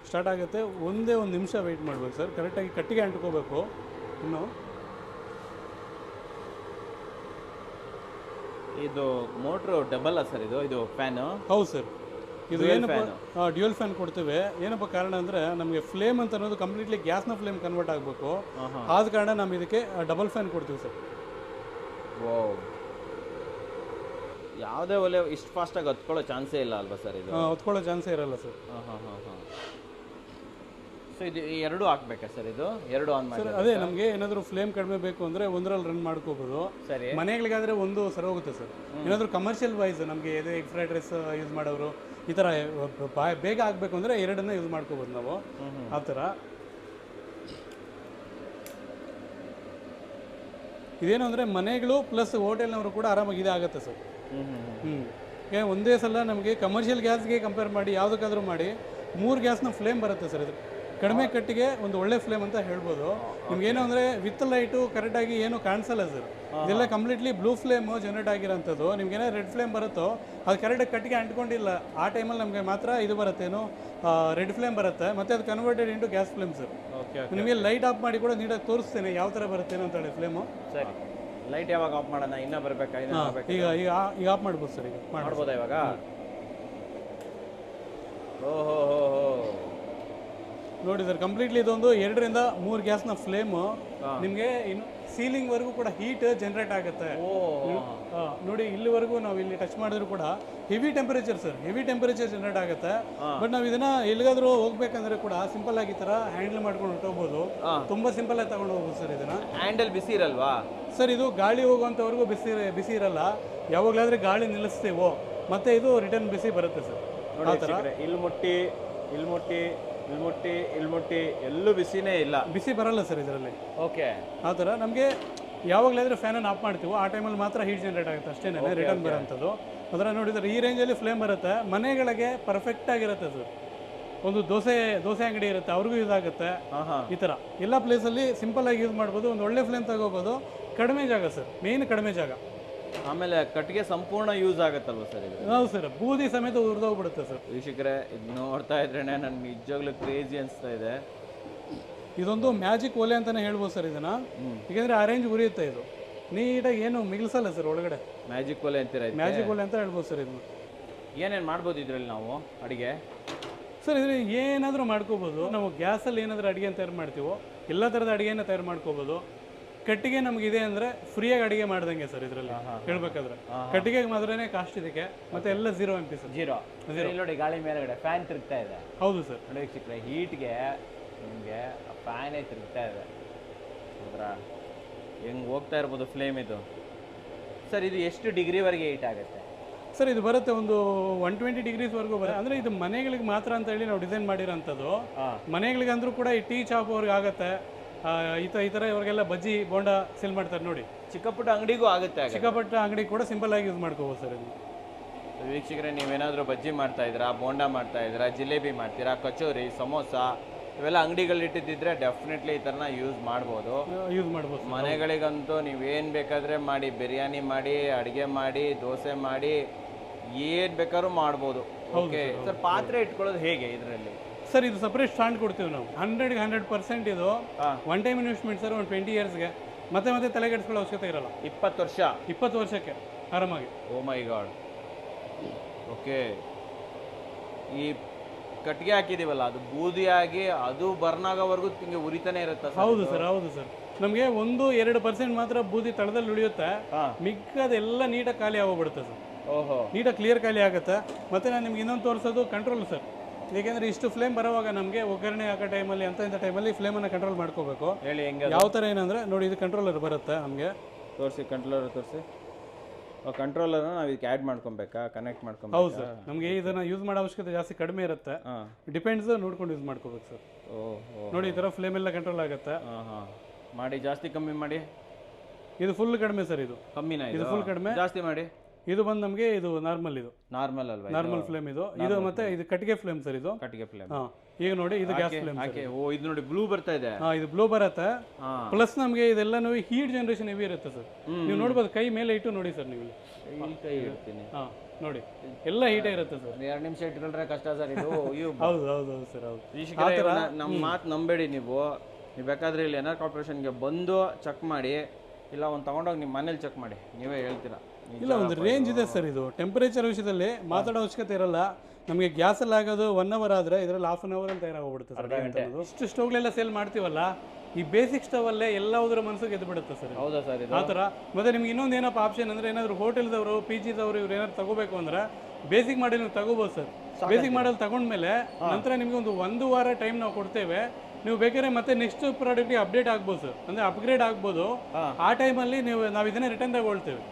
Speaker 1: ಸ್ಟಾರ್ಟ್ ಆಗುತ್ತೆ. ಒಂದೇ 1 ನಿಮಿಷ ವೆಯ್ಟ್ ಮಾಡಬೇಕು ಸರ್. ಕರೆಕ್ಟಾಗಿ ಕಟ್ಟಿಗೆ ಅಂಟ್ಕೋಬೇಕು. ಇನ್ನು
Speaker 2: ಇದು ಮೋಟ್ರು ಡಬಲ್ ಸರ್, ಇದು ಫ್ಯಾನು?
Speaker 1: ಹೌದು ಸರ್, ಇದು ಏನಪ್ಪ ಡ್ಯೂಯಲ್ ಫ್ಯಾನ್ ಕೊಡ್ತೇವೆ. ಏನಪ್ಪ ಕಾರಣ ಅಂದರೆ ನಮಗೆ ಫ್ಲೇಮ್ ಅಂತ ಅನ್ನೋದು ಕಂಪ್ಲೀಟ್ಲಿ ಗ್ಯಾಸ್ನ ಫ್ಲೇಮ್ ಕನ್ವರ್ಟ್ ಆಗಬೇಕು. ಆದ ಕಾರಣ ನಾವು ಇದಕ್ಕೆ ಡಬಲ್ ಫ್ಯಾನ್ ಕೊಡ್ತೀವಿ ಸರ್.
Speaker 2: ಓ, ಯಾವುದೇ ಒಲೆ ಇಷ್ಟು ಫಾಸ್ಟಾಗಿ ಹತ್ಕೊಳ್ಳೋ ಚಾನ್ಸೇ ಇಲ್ಲ ಅಲ್ವಾ ಸರ್? ಇದು
Speaker 1: ಹತ್ಕೊಳ್ಳೋ ಚಾನ್ಸೇ ಇರಲ್ಲ ಸರ್.
Speaker 2: ಸೊ ಇದು 2 ಹಾಕ್ಬೇಕಾ ಸರ್? ಇದು 2 ಆನ್ ಮಾಡಿ.
Speaker 1: ಅದೇ ನಮಗೆ ಏನಾದರೂ ಫ್ಲೇಮ್ ಕಡಿಮೆ ಬೇಕು ಅಂದರೆ ಒಂದರಲ್ಲಿ ರನ್ ಮಾಡ್ಕೋಬೋದು.
Speaker 2: ಸರಿ,
Speaker 1: ಮನೆಗಳಿಗಾದರೆ ಒಂದು ಸರಿ ಹೋಗುತ್ತೆ ಸರ್. ಏನಾದರೂ ಕಮರ್ಷಿಯಲ್ ವೈಸ್ ನಮಗೆ ಎಗ್ ಫ್ರೈಡ್ ರೈಸ್ ಯೂಸ್ ಮಾಡೋರು ಈ ಥರ ಬೇಗ ಆಗಬೇಕು ಅಂದರೆ 2 ಯೂಸ್ ಮಾಡ್ಕೋಬೋದು ನಾವು ಆ ಥರ. ಇದೇನು ಅಂದರೆ ಮನೆಗಳು ಪ್ಲಸ್ ಹೋಟೆಲ್ನವರು ಕೂಡ ಆರಾಮಾಗಿ ಇದಾಗುತ್ತೆ ಸರ್. ಒಂದೇ ಸಲ ನಮಗೆ ಕಮರ್ಷಿಯಲ್ ಗ್ಯಾಸ್ಗೆ ಕಂಪೇರ್ ಮಾಡಿ ಯಾವುದಕ್ಕಾದ್ರೂ ಮಾಡಿ 3 ಗ್ಯಾಸ್ನ ಫ್ಲೇಮ್ ಬರುತ್ತೆ ಸರ್. ಇದು ಕಡಿಮೆ ಕಟ್ಟಿಗೆ ಒಂದು ಒಳ್ಳೆ ಫ್ಲೇಮ್ ಅಂತ ಹೇಳ್ಬೋದು. ನಿಮ್ಗೇನು ಅಂದರೆ ವಿತ್ ಲೈಟು ಕರೆಕ್ಟಾಗಿ ಏನು ಕಾಣಿಸಲ್ಲ ಸರ್. ಇದೆಲ್ಲ ಕಂಪ್ಲೀಟ್ಲಿ ಬ್ಲೂ ಫ್ಲೇಮ್ ಜನರೇಟ್ ಆಗಿರೋಂಥದ್ದು. ನಿಮ್ಗೇನೋ ರೆಡ್ ಫ್ಲೇಮ್ ಬರುತ್ತೋ ಅದು ಕರೆಕ್ಟಾಗಿ ಕಟ್ಟಿಗೆ ಅಂಟ್ಕೊಂಡಿಲ್ಲ ಆ ಟೈಮಲ್ಲಿ ನಮಗೆ ಮಾತ್ರ ಇದು ಬರುತ್ತೇನೋ ರೆಡ್ ಫ್ಲೇಮ್ ಬರುತ್ತೆ. ಮತ್ತು ಅದು converted into gas flame sir. ನಿಮಗೆ ಲೈಟ್ ಆಫ್ ಮಾಡಿ ಕೂಡ ನೀಟಾಗಿ ತೋರಿಸ್ತೇನೆ ಯಾವ ಥರ ಬರುತ್ತೇನೋ ಅಂತೇಳಿ ಫ್ಲೇಮು.
Speaker 2: ಸರಿ, ಲೈಟ್ ಯಾವಾಗ ಆಫ್ ಮಾಡೋಣ? ಇನ್ನೂ ಬರಬೇಕಾ?
Speaker 1: ಈಗ ಆಫ್ ಮಾಡ್ಬೋದು ಸರ್. ಈಗ
Speaker 2: ಮಾಡ್ಬೋದಾ ಇವಾಗ? ಓಹೋ,
Speaker 1: ನೋಡಿ ಸರ್, ಕಂಪ್ಲೀಟ್ಲಿ ಇದೊಂದು 2ರಿಂದ 3 ಗ್ಯಾಸ್ನ ಫ್ಲೇಮು ನಿಮಗೆ ಇನ್ನು ಸೀಲಿಂಗ್ವರೆಗೂ ಕೂಡ ಹೀಟ್ ಜನರೇಟ್ ಆಗುತ್ತೆ. ನೋಡಿ ಇಲ್ಲಿವರೆಗೂ ನಾವು ಇಲ್ಲಿ ಟಚ್ ಮಾಡಿದ್ರು ಕೂಡ heavy temperature sir, heavy temperature generate ಆಗುತ್ತೆ. ಬಟ್ ನಾವು ಇದನ್ನ ಎಲ್ಲಿಗಾದ್ರೂ ಹೋಗ್ಬೇಕಂದ್ರೆ ಕೂಡ ಸಿಂಪಲ್ ಆಗಿ ಈ ಥರ ಹ್ಯಾಂಡಲ್ ಮಾಡ್ಕೊಂಡು ಹೊರಟೋಗ್ಬೋದು. ತುಂಬ ಸಿಂಪಲ್ ಆಗಿ ತಗೊಂಡು ಹೋಗ್ಬೋದು ಸರ್. ಇದನ್ನ
Speaker 2: ಹ್ಯಾಂಡಲ್ ಬಿಸಿ ಇರಲ್ವಾ
Speaker 1: ಸರ್? ಇದು ಗಾಳಿ ಹೋಗುವಂಥವರೆಗೂ ಬಿಸಿ ಇರಲ್ಲ. ಯಾವಾಗಲಾದ್ರೆ ಗಾಳಿ ನಿಲ್ಲಿಸ್ತೀವೋ ಮತ್ತೆ ಇದು ರಿಟರ್ನ್ ಬಿಸಿ ಬರುತ್ತೆ ಸರ್. ಆ ಥರ
Speaker 2: ಇಲ್ಲಿ ಮುಟ್ಟಿ ಎಲ್ಲೂ ಬಿಸಿನೇ ಇಲ್ಲ,
Speaker 1: ಬಿಸಿ ಬರಲ್ಲ ಸರ್ ಇದರಲ್ಲಿ.
Speaker 2: ಓಕೆ,
Speaker 1: ಆ ಥರ ನಮಗೆ ಯಾವಾಗಲಾದ್ರೆ ಫ್ಯಾನನ್ನು ಆಫ್ ಮಾಡ್ತೀವೋ ಆ ಟೈಮಲ್ಲಿ ಮಾತ್ರ ಹೀಟ್ ಜನರೇಟ್ ಆಗುತ್ತೆ ಅಷ್ಟೇ, ರಿಟರ್ನ್ ಬರೋಂಥದ್ದು. ಅದರ ನೋಡಿದರೆ ಈ ರೇಂಜಲ್ಲಿ ಫ್ಲೇಮ್ ಬರುತ್ತೆ. ಮನೆಗಳಿಗೆ ಪರ್ಫೆಕ್ಟ್ ಆಗಿರುತ್ತೆ ಸರ್. ಒಂದು ದೋಸೆ ಅಂಗಡಿ ಇರುತ್ತೆ, ಅವ್ರಿಗೂ ಯೂಸ್ ಆಗುತ್ತೆ. ಈ ಥರ ಎಲ್ಲ ಪ್ಲೇಸಲ್ಲಿ ಸಿಂಪಲ್ ಆಗಿ ಯೂಸ್ ಮಾಡ್ಬೋದು. ಒಂದು ಒಳ್ಳೆ ಫ್ಲೇಮ್ ತಗೋಬೋದು. ಕಡಿಮೆ ಜಾಗ ಸರ್, ಮೇನ್ ಕಡಿಮೆ ಜಾಗ.
Speaker 2: ಆಮೇಲೆ ಕಟ್ಟಿಗೆ ಸಂಪೂರ್ಣ ಯೂಸ್ ಆಗುತ್ತಲ್ವ ಸರ್ ಇದು?
Speaker 1: ಹೌದು ಸರ್, ಬೂದಿ ಸಮೇತ ಉರಿದೋಗ್ಬಿಡುತ್ತೆ ಸರ್.
Speaker 2: ವೀಕ್ಷಕರೇ, ಇದು ನೋಡ್ತಾ ಇದ್ರೇನೆ ನನ್ಗೆ ನಿಜವಾಗ್ಲೂ ಕ್ರೇಜಿ ಅನಿಸ್ತಾ ಇದೆ.
Speaker 1: ಇದೊಂದು ಮ್ಯಾಜಿಕ್ ಒಲೆ ಅಂತಾನೆ ಹೇಳ್ಬೋದು ಸರ್ ಇದನ್ನ, ಯಾಕಂದ್ರೆ ಆ ರೇಂಜ್ ಉರಿಯುತ್ತೆ ಇದು. ನೀಟಾಗಿ ಏನು ಮಿಗಿಲ್ಸಲ್ಲ ಸರ್ ಒಳಗಡೆ.
Speaker 2: ಮ್ಯಾಜಿಕ್ ಒಲೆ ಅಂತೀರಾ?
Speaker 1: ಮ್ಯಾಜಿಕ್ ಒಲೆ ಅಂತ ಹೇಳ್ಬೋದು ಸರ್ ಇದನ್ನ.
Speaker 2: ಏನೇನು ಮಾಡ್ಬೋದು ಇದರಲ್ಲಿ ನಾವು ಅಡಿಗೆ?
Speaker 1: ಸರ್ ಇದ್ರೆ ಏನಾದರೂ ಮಾಡ್ಕೋಬೋದು. ನಾವು ಗ್ಯಾಸಲ್ಲಿ ಏನಾದರೂ ಅಡುಗೆ ತಯಾರು ಮಾಡ್ತೀವೋ ಎಲ್ಲ ಥರದ ಅಡುಗೆನ ತಯಾರು ಮಾಡ್ಕೋಬೋದು. ಕಟ್ಟಿಗೆ ನಮಗಿದೆ ಅಂದರೆ ಫ್ರೀಯಾಗಿ ಅಡುಗೆ ಮಾಡ್ದಂಗೆ ಸರ್ ಇದರಲ್ಲಿ ಹೇಳ್ಬೇಕಾದ್ರೆ. ಕಟ್ಟಿಗೆಗೆ ಮಾತ್ರನೇ ಕಾಸ್ಟ್ ಇದಕ್ಕೆ, ಮತ್ತೆ ಎಲ್ಲ 0 MP ಸರ್.
Speaker 2: ಜೀರೋ ನೋಡಿ, ಗಾಳಿ ಮೇಲ್ಗಡೆ ಫ್ಯಾನ್ ತಿರುಗ್ತಾ ಇದೆ.
Speaker 1: ಹೌದು ಸರ್.
Speaker 2: ನೋಡಿ ವೀಕ್ಷಕರೇ, ಹೀಟ್ಗೆ ನಿಮಗೆ ಫ್ಯಾನೇ ತಿರುಗ್ತಾ ಇದೆ. ಹೌದ್ರಾ? ಹೆಂಗೆ ಹೋಗ್ತಾ ಇರ್ಬೋದು ಫ್ಲೇಮ್ ಇದು. ಸರ್ ಇದು ಎಷ್ಟು ಡಿಗ್ರಿವರೆಗೆ ಹೀಟ್ ಆಗುತ್ತೆ
Speaker 1: ಸರ್? ಇದು ಬರುತ್ತೆ ಒಂದು 120 ಡಿಗ್ರೀಸ್ವರೆಗೂ ಬರುತ್ತೆ. ಅಂದರೆ ಇದು ಮನೆಗಳಿಗೆ ಮಾತ್ರ ಅಂತ ಹೇಳಿ ನಾವು ಡಿಸೈನ್ ಮಾಡಿರೋಂಥದ್ದು. ಮನೆಗಳಿಗೆ ಅಂದರೂ ಕೂಡ ಈ ಟೀ ಶಾಪ್ ಅವ್ರಿಗೆ ಆಗುತ್ತೆ. ಈ ಥರ ಇವ್ರಿಗೆಲ್ಲ ಬಜ್ಜಿ ಬೋಂಡ ಸೇಲ್ ಮಾಡ್ತಾರೆ ನೋಡಿ.
Speaker 2: ಚಿಕ್ಕ ಪುಟ್ಟ ಅಂಗಡಿಗೂ ಆಗುತ್ತೆ.
Speaker 1: ಚಿಕ್ಕ ಪುಟ್ಟ ಅಂಗಡಿ ಕೂಡ ಸಿಂಪಲ್ ಆಗಿ ಯೂಸ್ ಮಾಡ್ಕೋಬೋದು ಸರ್ ಇದು.
Speaker 2: ವೀಕ್ಷಕರೇ, ನೀವೇನಾದರೂ ಬಜ್ಜಿ ಮಾಡ್ತಾ ಇದ್ದೀರಾ, ಬೋಂಡ ಮಾಡ್ತಾ ಇದ್ದೀರಾ, ಜಿಲೇಬಿ ಮಾಡ್ತೀರಾ, ಕಚೋರಿ, ಸಮೋಸ ಇವೆಲ್ಲ ಅಂಗಡಿಗಳು ಇಟ್ಟಿದ್ದಿದ್ರೆ ಡೆಫಿನೆಟ್ಲಿ ಈ ಥರನ ಯೂಸ್ ಮಾಡ್ಬೋದು. ಮನೆಗಳಿಗಂತೂ ನೀವೇನು ಬೇಕಾದರೆ ಮಾಡಿ, ಬಿರಿಯಾನಿ ಮಾಡಿ, ಅಡುಗೆ ಮಾಡಿ, ದೋಸೆ ಮಾಡಿ, ಏನು ಬೇಕಾದ್ರೂ ಮಾಡ್ಬೋದು. ಓಕೆ ಸರ್, ಪಾತ್ರೆ ಇಟ್ಕೊಳ್ಳೋದು ಹೇಗೆ ಇದರಲ್ಲಿ?
Speaker 1: ಸರ್ ಇದು ಸಪ್ರೇಟ್ ಸ್ಟ್ಯಾಂಡ್ ಕೊಡ್ತೀವಿ ನಾವು. 100% ಇದು ಒನ್ ಟೈಮ್ ಇನ್ವೆಸ್ಟ್ಮೆಂಟ್ ಸರ್. ಒಂದು 20 ಇಯರ್ಸ್ಗೆ ಮತ್ತೆ ತಲೆ ಕೆಡಿಸ್ಕೊಳ್ಳೋ ಅವಶ್ಯಕತೆ ಇರಲ್ಲ. 20 ವರ್ಷಕ್ಕೆ ಆರಾಮಾಗಿ.
Speaker 2: ಓ ಮೈ ಗಾಡ್. ಓಕೆ, ಈ ಕಟ್ಟಿಗೆ ಹಾಕಿದೀವಲ್ಲ, ಅದು ಬೂದಿಯಾಗಿ ಅದು ಬರ್ನ್ ಆಗೋವರೆಗೂ ಹಿಂಗೆ ಉರಿತಾನೆ ಇರುತ್ತೆ?
Speaker 1: ಹೌದು ಸರ್, ಹೌದು ಸರ್. ನಮಗೆ 1-2% ಮಾತ್ರ ಬೂದಿ ತಳದಲ್ಲಿ ಉಳಿಯುತ್ತೆ. ಮಿಕ್ಕದೆಲ್ಲ ನೀಟಾಗಿ ಖಾಲಿ ಆಗೋಗ್ಬಿಡುತ್ತೆ ಸರ್.
Speaker 2: ಓಹೋ,
Speaker 1: ನೀಟಾಗಿ ಕ್ಲಿಯರ್ ಖಾಲಿ ಆಗುತ್ತೆ. ಮತ್ತೆ ನಾನು ನಿಮ್ಗೆ ಇನ್ನೊಂದು ತೋರಿಸೋದು ಕಂಟ್ರೋಲ್ ಸರ್. ಏಕೆಂದರೆ ಇಷ್ಟು ಫ್ಲೇಮ್ ಬರೋವಾಗ ನಮಗೆ ಒಗ್ಗರಣೆ ಹಾಕೋ ಟೈಮಲ್ಲಿ ಇಂಥ ಟೈಮಲ್ಲಿ ಫ್ಲೇಮನ್ನು ಕಂಟ್ರೋಲ್ ಮಾಡ್ಕೋಬೇಕು.
Speaker 2: ಹೇಳಿ ಹೆಂಗೆ?
Speaker 1: ಯಾವ ಥರ ಏನಂದರೆ ನೋಡಿ, ಇದು ಕಂಟ್ರೋಲರ್ ಬರುತ್ತೆ ನಮಗೆ.
Speaker 2: ತೋರಿಸಿ, ಕಂಟ್ರೋಲರ್ ತೋರಿಸಿ. ಕಂಟ್ರೋಲರ್ನ ನಾವು ಇದಕ್ಕೆ ಆ್ಯಡ್ ಮಾಡ್ಕೊಬೇಕಾ, ಕನೆಕ್ಟ್ ಮಾಡ್ಕೊಬೇಕು?
Speaker 1: ಹೌದು ಸರ್, ನಮಗೆ ಇದನ್ನು ಯೂಸ್ ಮಾಡೋ ಅವಶ್ಯಕತೆ ಜಾಸ್ತಿ ಕಡಿಮೆ ಇರುತ್ತೆ. ಡಿಪೆಂಡ್ಸ್ ನೋಡ್ಕೊಂಡು ಯೂಸ್ ಮಾಡ್ಕೋಬೇಕು ಸರ್. ನೋಡಿ, ಈ ಥರ ಫ್ಲೇಮ್ ಎಲ್ಲ ಕಂಟ್ರೋಲ್ ಆಗುತ್ತೆ.
Speaker 2: ಮಾಡಿ, ಜಾಸ್ತಿ ಕಮ್ಮಿ ಮಾಡಿ.
Speaker 1: ಇದು ಫುಲ್ ಕಡಿಮೆ ಸರ್. ಇದು
Speaker 2: ಕಮ್ಮಿನಾ?
Speaker 1: ಇದು ಫುಲ್ ಕಡಿಮೆ.
Speaker 2: ಜಾಸ್ತಿ ಮಾಡಿ.
Speaker 1: ಇದು ಬಂದು ನಮಗೆ ಇದು ನಾರ್ಮಲ್. ಇದು
Speaker 2: ನಾರ್ಮಲ್ ಅಲ್ವಾ?
Speaker 1: ನಾರ್ಮಲ್ ಫ್ಲೇಮ್ ಇದು. ಇದು ಮತ್ತೆ ಇದು ಕಟ್ಟಿಗೆ ಫ್ಲೇಮ್ ಸರ್. ಇದು
Speaker 2: ಕಟ್ಟಿಗೆ ಫ್ಲೇಮ್.
Speaker 1: ಈಗ ನೋಡಿ, ಇದು ಗ್ಯಾಸ್ ಫ್ಲೇಮ್.
Speaker 2: ಓ, ಇದು ನೋಡಿ ಬ್ಲೂ ಬರ್ತಾ ಇದೆ.
Speaker 1: ಇದು ಬ್ಲೂ ಬರುತ್ತೆ. ಪ್ಲಸ್ ನಮಗೆ ಇದೆಲ್ಲನೂ ಹೀಟ್ ಜನರೇಷನ್ ಹೆವಿ ಇರುತ್ತೆ ಸರ್. ನೀವು ನೋಡ್ಬೋದು, ಕೈ ಮೇಲೆ ಇಟ್ಟು ನೋಡಿ ಸರ್. ನೀವು
Speaker 2: ಕೈ ಇಡ್ತೀನಿ.
Speaker 1: ನೋಡಿ, ಎಲ್ಲ ಹೀಟೇ ಇರುತ್ತೆ ಸರ್.
Speaker 2: 2 ನಿಮಿಷ ಇಟ್ಕೊಂಡ್ರೆ ಕಷ್ಟ ಸರ್ ಇದು.
Speaker 1: ಹೌದು ಹೌದು ಸರ್, ಹೌದು.
Speaker 2: ನಮ್ಮ ಮಾತು ನಂಬೇಡಿ ನೀವು ಬೇಕಾದ್ರೆ ಇಲ್ಲಿ ಎನ್ಆರ್ ಕಾರ್ಪೊರೇಷನ್ಗೆ ಬಂದು ಚೆಕ್ ಮಾಡಿ, ಇಲ್ಲ ಒಂದು ತಗೊಂಡೋಗಿ ನಿಮ್ಮ ಮನೇಲಿ ಚೆಕ್ ಮಾಡಿ, ನೀವೇ ಹೇಳ್ತೀರಾ.
Speaker 1: ಇಲ್ಲ, ಒಂದು ರೇಂಜ್ ಇದೆ ಸರ್. ಇದು ಟೆಂಪರೇಚರ್ ವಿಷಯದಲ್ಲಿ ಮಾತಾಡೋ ಅವಶ್ಯಕತೆ ಇರಲ್ಲ. ನಮಗೆ ಗ್ಯಾಸಲ್ಲಿ ಆಗೋದು 1 hour ಆದರೆ ಇದರಲ್ಲಿ 1/2 hour ಅಲ್ಲಿ ತಯಾರಾಗೋಗ್ಬಿಡುತ್ತೆ ಸರ್. ಇಷ್ಟು ಸ್ಟವ್ಗಳೆಲ್ಲ ಸೇಲ್ ಮಾಡ್ತೀವಲ್ಲ, ಈ ಬೇಸಿಕ್ ಸ್ಟವ್ ಅಲ್ಲೇ ಎಲ್ಲದರ ಮನಸ್ಸಿಗೆ ಎದ್ದು ಬಿಡುತ್ತೆ ಸರ್.
Speaker 2: ಹೌದಾ ಸರ್?
Speaker 1: ಆ ಥರ. ಮತ್ತೆ ನಿಮ್ಗೆ ಇನ್ನೊಂದು ಏನಪ್ಪ ಆಪ್ಷನ್ ಅಂದರೆ, ಏನಾದರೂ ಹೋಟೆಲ್ದವರು, PGದವರು ಇವ್ರು ಏನಾದ್ರು ತಗೋಬೇಕು ಅಂದರೆ ಬೇಸಿಕ್ ಮಾಡಿ ನೀವು ತಗೋಬೋದು ಸರ್. ಬೇಸಿಕ್ ಮಾಡಲ್ ತಗೊಂಡ್ಮೇಲೆ ನಂತರ ನಿಮಗೆ ಒಂದು ವಾರ ಟೈಮ್ ನಾವು ಕೊಡ್ತೇವೆ. ನೀವು ಬೇಕಾದ್ರೆ ಮತ್ತೆ ನೆಕ್ಸ್ಟ್ ಪ್ರಾಡಕ್ಟ್ಗೆ ಅಪ್ಡೇಟ್ ಆಗ್ಬೋದು ಸರ್, ಅಂದರೆ ಅಪ್ಗ್ರೇಡ್ ಆಗ್ಬೋದು. ಆ ಟೈಮಲ್ಲಿ ನಾವು ಇದನ್ನೇ ರಿಟರ್ನ್ ತಗೊಳ್ತೇವೆ.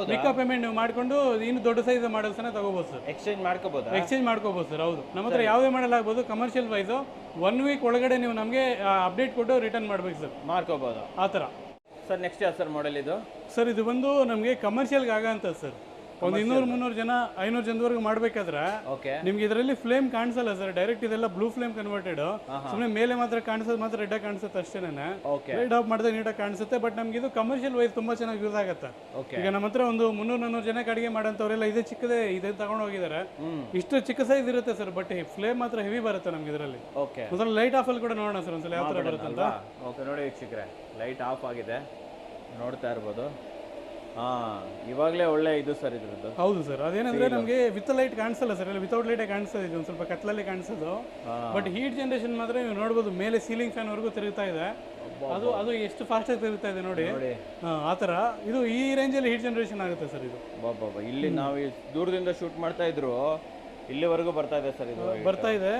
Speaker 1: ಮಿಕ್ಕ ಪೇಮೆಂಟ್ ನೀವು ಮಾಡ್ಕೊಂಡು ಇನ್ನು ದೊಡ್ಡ ಸೈಜ್ ಮಾಡಲ್ಸನ್ನ ತಗೋಬೋದು ಸರ್.
Speaker 2: ಎಕ್ಸ್ಚೇಂಜ್ ಮಾಡ್ಕೋಬೋದು
Speaker 1: ಸರ್. ಹೌದು, ನಮ್ಮ ಹತ್ರ ಯಾವುದೇ ಮಾಡಲ್ ಆಗ್ಬೋದು. ಕಮರ್ಷಿಯಲ್ ವೈಸು 1 week ಒಳಗಡೆ ನೀವು ನಮಗೆ ಅಪ್ಡೇಟ್ ಕೊಟ್ಟು ರಿಟರ್ನ್ ಮಾಡ್ಬೇಕು ಸರ್.
Speaker 2: ಮಾಡ್ಕೋಬೋದು
Speaker 1: ಆ ಥರ.
Speaker 2: ಸರ್ ನೆಕ್ಸ್ಟ್ ಯಾವ ಸರ್ ಮಾಡೆಲ್ ಇದು?
Speaker 1: ಸರ್ ಇದು ಬಂದು ನಮಗೆ ಕಮರ್ಷಿಯಲ್ಗೆ ಆಗಂತ ಸರ್. ಒಂದು 200-300 ಜನ 500 ಜನದವರೆಗೂ ಮಾಡಬೇಕಾದ್ರೆ ನಿಮ್ಗೆ ಇದರಲ್ಲಿ ಫ್ಲೇಮ್ ಕಾಣಿಸಲ್ಲ ಸರ್. ಡೈರೆಕ್ಟ್ ಇದೆಲ್ಲ ಬ್ಲೂ ಫ್ಲೇಮ್ ಕನ್ವರ್ಟೆಡ್. ಸುಮ್ಮನೆ ಮೇಲೆ ಮಾತ್ರ ಕಾಣಿಸೋದು, ಮಾತ್ರ ರೆಡ್ ಆಗಿ ಕಾಣಿಸುತ್ತೆ ಅಷ್ಟೇನೆ. ರೆಡ್ ಆಫ್ ಮಾಡಿದ್ರೆ ನೀಟಾಗಿ ಕಾಣಿಸುತ್ತೆ. ಬಟ್ ನಮ್ಗೆ ಇದು ಕಮರ್ಷಿಯಲ್ ವೈಸ್ ತುಂಬಾ ಚೆನ್ನಾಗಿ ಯೂಸ್ ಆಗುತ್ತೆ. ಈಗ ನಮ್ಮ ಹತ್ರ ಒಂದು 300-400 ಜನಕ್ಕೆ ಅಡಿಗೆ ಮಾಡೋಂಥವ್ರೆಲ್ಲ ಇದೇ ಚಿಕ್ಕದೇ ಇದೆ ತಗೊಂಡು ಹೋಗಿದ್ದಾರೆ. ಇಷ್ಟು ಚಿಕ್ಕ ಸೈಜ್ ಇರುತ್ತೆ ಸರ್, ಬಟ್ ಫ್ಲೇಮ್ ಮಾತ್ರ ಹೆವಿ ಬರುತ್ತೆ ನಮ್ಗೆ ಇದರಲ್ಲಿ. ಒಂದ್ಸಲ ಲೈಟ್ ಆಫ್ ಅಲ್ಲಿ ಕೂಡ ನೋಡೋಣ ಸರ್, ಒಂದ್ಸಲ ಯಾವ ತರ ಬರುತ್ತೆ ಅಂತ.
Speaker 2: ನೋಡಿ ವೀಕ್ಷಕರೇ, ಲೈಟ್ ಆಫ್ ಆಗಿದೆ, ನೋಡ್ತಾ ಇರ್ಬೋದು. ಇವಾಗಲೇ ಒಳ್ಳೆ ಇದು ಸರ್ ಇದ್ರದ್ದು.
Speaker 1: ಹೌದು ಸರ್, ಅದೇನಂದ್ರೆ ನಮಗೆ ವಿತ್ ಲೈಟ್ ಕಾಣಿಸಲ್ಲ ಸರ್, ಇಲ್ಲ ವಿತೌಟ್ ಲೈಟೇ ಕಾಣಿಸ್ತದೆ. ಇದು ಒಂದು ಸ್ವಲ್ಪ ಕತ್ಲಲ್ಲಿ ಕಾಣಿಸೋದು. ಬಟ್ ಹೀಟ್ ಜನರೇಷನ್ ಮಾತ್ರ ನೀವು ನೋಡ್ಬೋದು, ಮೇಲೆ ಸೀಲಿಂಗ್ ಫ್ಯಾನ್ ವರೆಗೂ ತಿರುಗ್ತಾ ಇದೆ. ಅದು ಎಷ್ಟು ಫಾಸ್ಟ್ ಆಗಿ ತಿರುಗ್ತಾ ಇದೆ ನೋಡಿ. ಆ ಥರ ಇದು ಈ ರೇಂಜಲ್ಲಿ ಹೀಟ್ ಜನರೇಷನ್ ಆಗುತ್ತೆ ಸರ್ ಇದು.
Speaker 2: ಇಲ್ಲಿ ನಾವು ದೂರದಿಂದ ಶೂಟ್ ಮಾಡ್ತಾ ಇದ್ರು, ಇಲ್ಲಿವರೆಗೂ ಬರ್ತಾ ಇದೆ ಸರ್. ಇದು
Speaker 1: ಬರ್ತಾ ಇದೆ.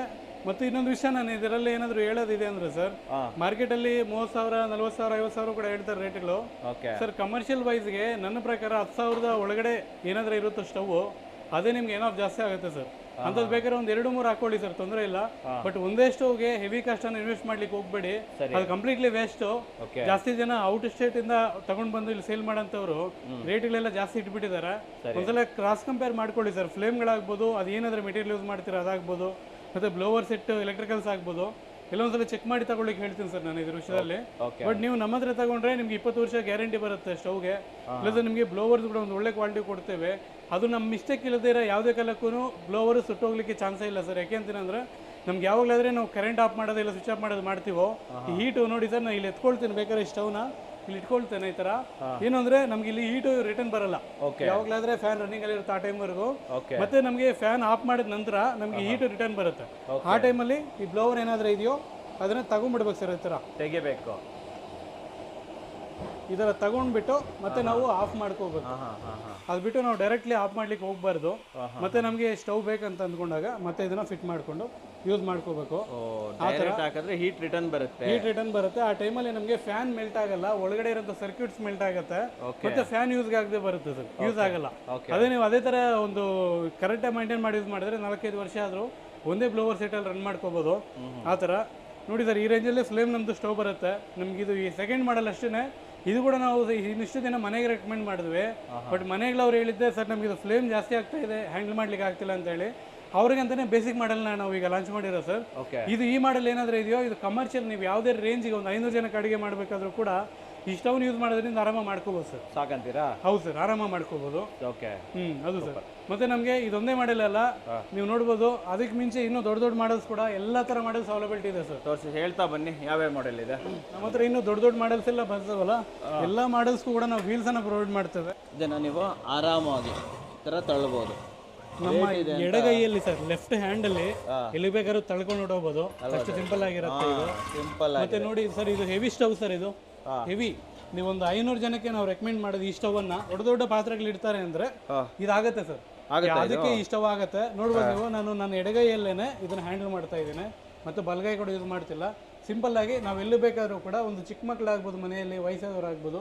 Speaker 1: ಮತ್ತು ಇನ್ನೊಂದು ವಿಷಯ ನಾನು ಇದರಲ್ಲಿ ಏನಾದರೂ ಹೇಳೋದಿದೆ ಅಂದರೆ ಸರ್, ಮಾರ್ಕೆಟಲ್ಲಿ 30,000, 40,000, 50,000 ಕೂಡ ಹೇಳ್ತಾರೆ ರೇಟ್ಗಳು ಸರ್. ಕಮರ್ಷಿಯಲ್ ವೈಸ್ಗೆ ನನ್ನ ಪ್ರಕಾರ 10,000 ಒಳಗಡೆ ಏನಾದರೂ ಇರುತ್ತೋ ಸ್ಟವ್, ಅದೇ ನಿಮ್ಗೆ ಏನೋ ಜಾಸ್ತಿ ಆಗುತ್ತೆ ಸರ್. ಅಂಥದ್ದು ಬೇಕಾದ್ರೆ ಒಂದು 2-3 ಹಾಕೊಳ್ಳಿ ಸರ್, ತೊಂದರೆ ಇಲ್ಲ. ಬಟ್ ಒಂದೇ ಸ್ಟವ್ಗೆ ಹೆವಿ ಕಾಸ್ಟನ್ನು ಇನ್ವೆಸ್ಟ್ ಮಾಡ್ಲಿಕ್ಕೆ ಹೋಗ್ಬೇಡಿ, ಅದು ಕಂಪ್ಲೀಟ್ಲಿ ವೇಸ್ಟ್. ಜಾಸ್ತಿ ಜನ ಔಟ್ ಸ್ಟೇಟ್ ಇಂದ ತಗೊಂಡ್ ಬಂದು ಇಲ್ಲಿ ಸೇಲ್ ಮಾಡೋಂಥವ್ರು ರೇಟ್ಗಳೆಲ್ಲ ಜಾಸ್ತಿ ಇಟ್ಬಿಟ್ಟಿದ್ದಾರೆ. ಒಂದ್ಸಲ ಕ್ರಾಸ್ ಕಂಪೇರ್ ಮಾಡ್ಕೊಳ್ಳಿ ಸರ್. ಫ್ಲೇಮ್ಗಳಾಗ್ಬೋದು, ಅದು ಏನಾದರೂ ಮೆಟೀರಿಯಲ್ ಯೂಸ್ ಮಾಡ್ತೀರಾ ಅದಾಗ್ಬೋದು, ಮತ್ತು ಬ್ಲೋವರ್ ಸೆಟ್ ಎಲೆಕ್ಟ್ರಿಕಲ್ಸ್ ಆಗ್ಬೋದು. ಕೆಲವೊಂದ್ಸಲ ಚೆಕ್ ಮಾಡಿ ತಗೊಳ್ಳಿಕ್ಕೆ ಹೇಳ್ತೀನಿ ಸರ್ ನಾನು ಇದ್ರ ವಿಷಯದಲ್ಲಿ.
Speaker 2: ಓಕೆ
Speaker 1: ಬಟ್ ನೀವು ನಮ್ಮ ಹತ್ರ ತಗೊಂಡ್ರೆ ನಿಮ್ಗೆ 20 ವರ್ಷ ಗ್ಯಾರಂಟಿ ಬರುತ್ತೆ ಸ್ಟವ್ಗೆ. ಇಲ್ಲದ್ರೆ ನಿಮಗೆ ಬ್ಲೋವರ್ಸ್ ಕೂಡ ಒಂದು ಒಳ್ಳೆ ಕ್ವಾಲಿಟಿ ಕೊಡ್ತೇವೆ. ಅದು ನಮ್ಮ ಮಿಸ್ಟೇಕ್ ಇಲ್ಲದೇ ಇರೋ ಯಾವುದೇ ಕಾಲಕ್ಕೂ ಬ್ಲೋವರ್ ಸುಟ್ಟೋಗ್ಲಿಕ್ಕೆ ಚಾನ್ಸೇ ಇಲ್ಲ ಸರ್. ಯಾಕೆ ಅಂತೀನಂದ್ರೆ ನಮ್ಗೆ ಯಾವಾಗಲಾದ್ರೆ ನಾವು ಕರೆಂಟ್ ಆಫ್ ಮಾಡೋದು ಇಲ್ಲ ಸ್ವಿಚ್ ಆಫ್ ಮಾಡೋದು ಮಾಡ್ತೀವೋ, ಈ ಹೀಟು ನೋಡಿ ಸರ್ ನಾನು ಇಲ್ಲಿ ಎತ್ಕೊಳ್ತೀನಿ, ಬೇಕಾದ್ರೆ ಸ್ಟವ್ನ ಇಲ್ಲಿ ಇಟ್ಕೊಳ್ತೇನೆ ಈ ತರ. ಏನು ಅಂದ್ರೆ ನಮ್ಗೆ ಇಲ್ಲಿ ಹೀಟು ರಿಟರ್ನ್ ಬರಲ್ಲ. ಯಾವಾಗಲಾದ್ರೆ ಫ್ಯಾನ್ ರನ್ನಿಂಗ್ ಅಲ್ಲಿ ಇರುತ್ತೆ ಆ ಟೈಮ್ವರೆಗೂ. ಮತ್ತೆ ನಮಗೆ ಫ್ಯಾನ್ ಆಫ್ ಮಾಡಿದ ನಂತರ ನಮ್ಗೆ ಹೀಟು ರಿಟರ್ನ್ ಬರುತ್ತೆ. ಆ ಟೈಮಲ್ಲಿ ಈ ಬ್ಲೋವರ್ ಏನಾದ್ರೂ ಇದೆಯೋ ಅದನ್ನ ತಗೊಂಡ್ಬಿಡ್ಬೇಕು ಸರ್. ಈ ತರ
Speaker 2: ತೆಗಿಬೇಕು,
Speaker 1: ಈ ಥರ ತಗೊಂಡ್ಬಿಟ್ಟು ಮತ್ತೆ ನಾವು ಆಫ್ ಮಾಡ್ಕೋಬೇಕು. ಅದು ಬಿಟ್ಟು ನಾವು ಡೈರೆಕ್ಟ್ಲಿ ಆಫ್ ಮಾಡ್ಲಿಕ್ಕೆ ಹೋಗ್ಬಾರ್ದು. ಮತ್ತೆ ನಮಗೆ ಸ್ಟವ್ ಬೇಕಂತ ಅಂದ್ಕೊಂಡಾಗ ಮತ್ತೆ ಇದನ್ನ ಫಿಟ್ ಮಾಡ್ಕೊಂಡು ಯೂಸ್ ಮಾಡ್ಕೋಬೇಕು.
Speaker 2: ಹೀಟ್ ರಿಟರ್ನ್ ಬರುತ್ತೆ.
Speaker 1: ಹೀಟ್ ರಿಟರ್ನ್ ಬರುತ್ತೆ. ಆ ಟೈಮಲ್ಲಿ ನಮಗೆ ಫ್ಯಾನ್ ಮೆಲ್ಟ್ ಆಗಲ್ಲ, ಒಳಗಡೆ ಇರೋ ಸರ್ಕ್ಯೂಟ್ಸ್ ಮೆಲ್ಟ್ ಆಗುತ್ತೆ. ಮತ್ತೆ ಫ್ಯಾನ್ ಯೂಸ್ ಆಗದೆ ಬರುತ್ತೆ ಸರ್, ಯೂಸ್ ಆಗಲ್ಲ. ಅದೇ ನೀವು ಅದೇ ತರ ಒಂದು ಕರೆಕ್ಟಾಗಿ ಮೇಂಟೈನ್ ಮಾಡಿ ಯೂಸ್ ಮಾಡಿದ್ರೆ 4-5 ವರ್ಷ ಆದರೂ ಒಂದೇ ಬ್ಲೋವರ್ ಸೆಟಲ್ಲಿ ರನ್ ಮಾಡ್ಕೋಬಹುದು. ಆ ಥರ ನೋಡಿ ಸರ್, ಈ ರೇಂಜಲ್ಲಿ ಫ್ಲೇಮ್ ನಮ್ಮದು ಸ್ಟವ್ ಬರುತ್ತೆ. ನಮ್ಗೆ ಇದು ಈ ಸೆಕೆಂಡ್ ಮಾಡಲ್ ಅಷ್ಟೇ. ಇದು ಕೂಡ ನಾವು ಇನ್ನಿಷ್ಟು ದಿನ ಮನೆಗೆ ರೆಕಮೆಂಡ್ ಮಾಡಿದ್ವಿ. ಬಟ್ ಮನೆಗಳು ಅವ್ರು ಹೇಳಿದ್ದೆ ಸರ್ ನಮ್ಗೆ ಇದು ಫ್ಲೇಮ್ ಜಾಸ್ತಿ ಆಗ್ತಾ ಇದೆ, ಹ್ಯಾಂಡಲ್ ಮಾಡ್ಲಿಕ್ಕೆ ಆಗ್ತಿಲ್ಲ ಅಂತ ಹೇಳಿ. ಅವ್ರಿಗಂತಾನೆ ಬೇಸಿಕ್ ಮಾಡಲ್ನ ನಾವು ಈಗ ಲಾಂಚ್ ಮಾಡಿರೋ ಸರ್. ಇದು ಈ ಮಾಡಲ್ ಏನಾದರೂ ಇದೆಯೋ ಇದು ಕಮರ್ಷಿಯಲ್, ನೀವು ಯಾವುದೇ ರೇಂಜಿಗೆ ಒಂದು 500 ಜನಕ್ಕೆ ಅಡುಗೆ ಮಾಡಬೇಕಾದ್ರೂ ಕೂಡ ಈ ಸ್ಟವ್ನ ಯೂಸ್ ಮಾಡೋದ್ರಿಂದ ಆರಾಮ ಮಾಡ್ಕೋಬೋದು ಸರ್.
Speaker 2: ಸಾಕಂತೀರಾ?
Speaker 1: ಹೌದು ಸರ್, ಆರಾಮ ಮಾಡ್ಕೋಬೋದು.
Speaker 2: ಓಕೆ,
Speaker 1: ಅದು ಸರ್. ಮತ್ತೆ ನಮಗೆ ಇದೊಂದೇ ಮಾಡೆಲ್ ಅಲ್ಲ, ನೀವು ನೋಡ್ಬೋದು ಅದಕ್ಕೆ ಮಿಂಚೆ ಇನ್ನೂ ದೊಡ್ಡ ದೊಡ್ಡ ಮಾಡಲ್ಸ್ ಕೂಡ ಎಲ್ಲ ಥರ ಮಾಡಲ್ಸ್ ಅವೈಲಬಿಲಿಟಿ ಇದೆ ಸರ್.
Speaker 2: ತೋರಿಸಿ ಹೇಳ್ತಾ ಬನ್ನಿ ಯಾವ್ಯಾವ ಮಾಡೆಲ್ ಇದೆ
Speaker 1: ನಮ್ಮ ಹತ್ರ. ಇನ್ನೂ ದೊಡ್ಡ ದೊಡ್ಡ ಮಾಡಲ್ಸ್ ಎಲ್ಲ ಬರ್ತಾವಲ್ಲ, ಎಲ್ಲ ಮಾಡಲ್ಸ್ಗೂ ಕೂಡ ನಾವು ವೀಲ್ಸ್ ಅನ್ನ ಪ್ರೊವೈಡ್ ಮಾಡ್ತೇವೆ.
Speaker 2: ಇದನ್ನ ನೀವು ಆರಾಮಾಗಿ ಥರ ತಳ್ಳಬಹುದು.
Speaker 1: ನಮ್ಮ ಎಡಗೈಯಲ್ಲಿ ಸರ್, ಲೆಫ್ಟ್ ಹ್ಯಾಂಡ್ ಅಲ್ಲಿ ಎಲ್ಲಿ ಬೇಕಾದ್ರೂ ತಳ್ಕೊಂಡು ಹೊಡೋಬಹುದು. ಅಷ್ಟು ಸಿಂಪಲ್ ಆಗಿರುತ್ತೆ ಇದು.
Speaker 2: ಸಿಂಪಲ್.
Speaker 1: ಮತ್ತೆ ನೋಡಿ ಸರ್, ಇದು ಹೆವಿ ಸ್ಟವ್ ಸರ್. ಇದು ಹೆವಿ. ನೀವೊಂದು 500 ಜನಕ್ಕೆ ನಾವು ರೆಕಮೆಂಡ್ ಮಾಡೋದು ಈ ಸ್ಟವ್ ಅನ್ನ. ದೊಡ್ಡ ದೊಡ್ಡ ಪಾತ್ರೆಗಳು ಇಡ್ತಾರೆ ಅಂದ್ರೆ ಇದಾಗತ್ತೆ ಸರ್, ಅದಕ್ಕೆ ಈ ಸ್ಟವ್ ಆಗತ್ತೆ. ನೋಡ್ಬೋದು ನೀವು, ನಾನು ನನ್ನ ಎಡಗೈಯಲ್ಲೇನೆ ಇದನ್ನ ಹ್ಯಾಂಡಲ್ ಮಾಡ್ತಾ ಇದ್ದೀನಿ. ಮತ್ತೆ ಬಲಗೈ ಕೂಡ ಯೂಸ್ ಮಾಡ್ತಿಲ್ಲ. ಸಿಂಪಲ್ ಆಗಿ ನಾವು ಎಲ್ಲಿ ಬೇಕಾದ್ರೂ ಕೂಡ, ಒಂದು ಚಿಕ್ಕ ಮಕ್ಕಳಾಗ್ಬೋದು, ಮನೆಯಲ್ಲಿ ವಯಸ್ಸಾದವ್ರು ಆಗ್ಬೋದು,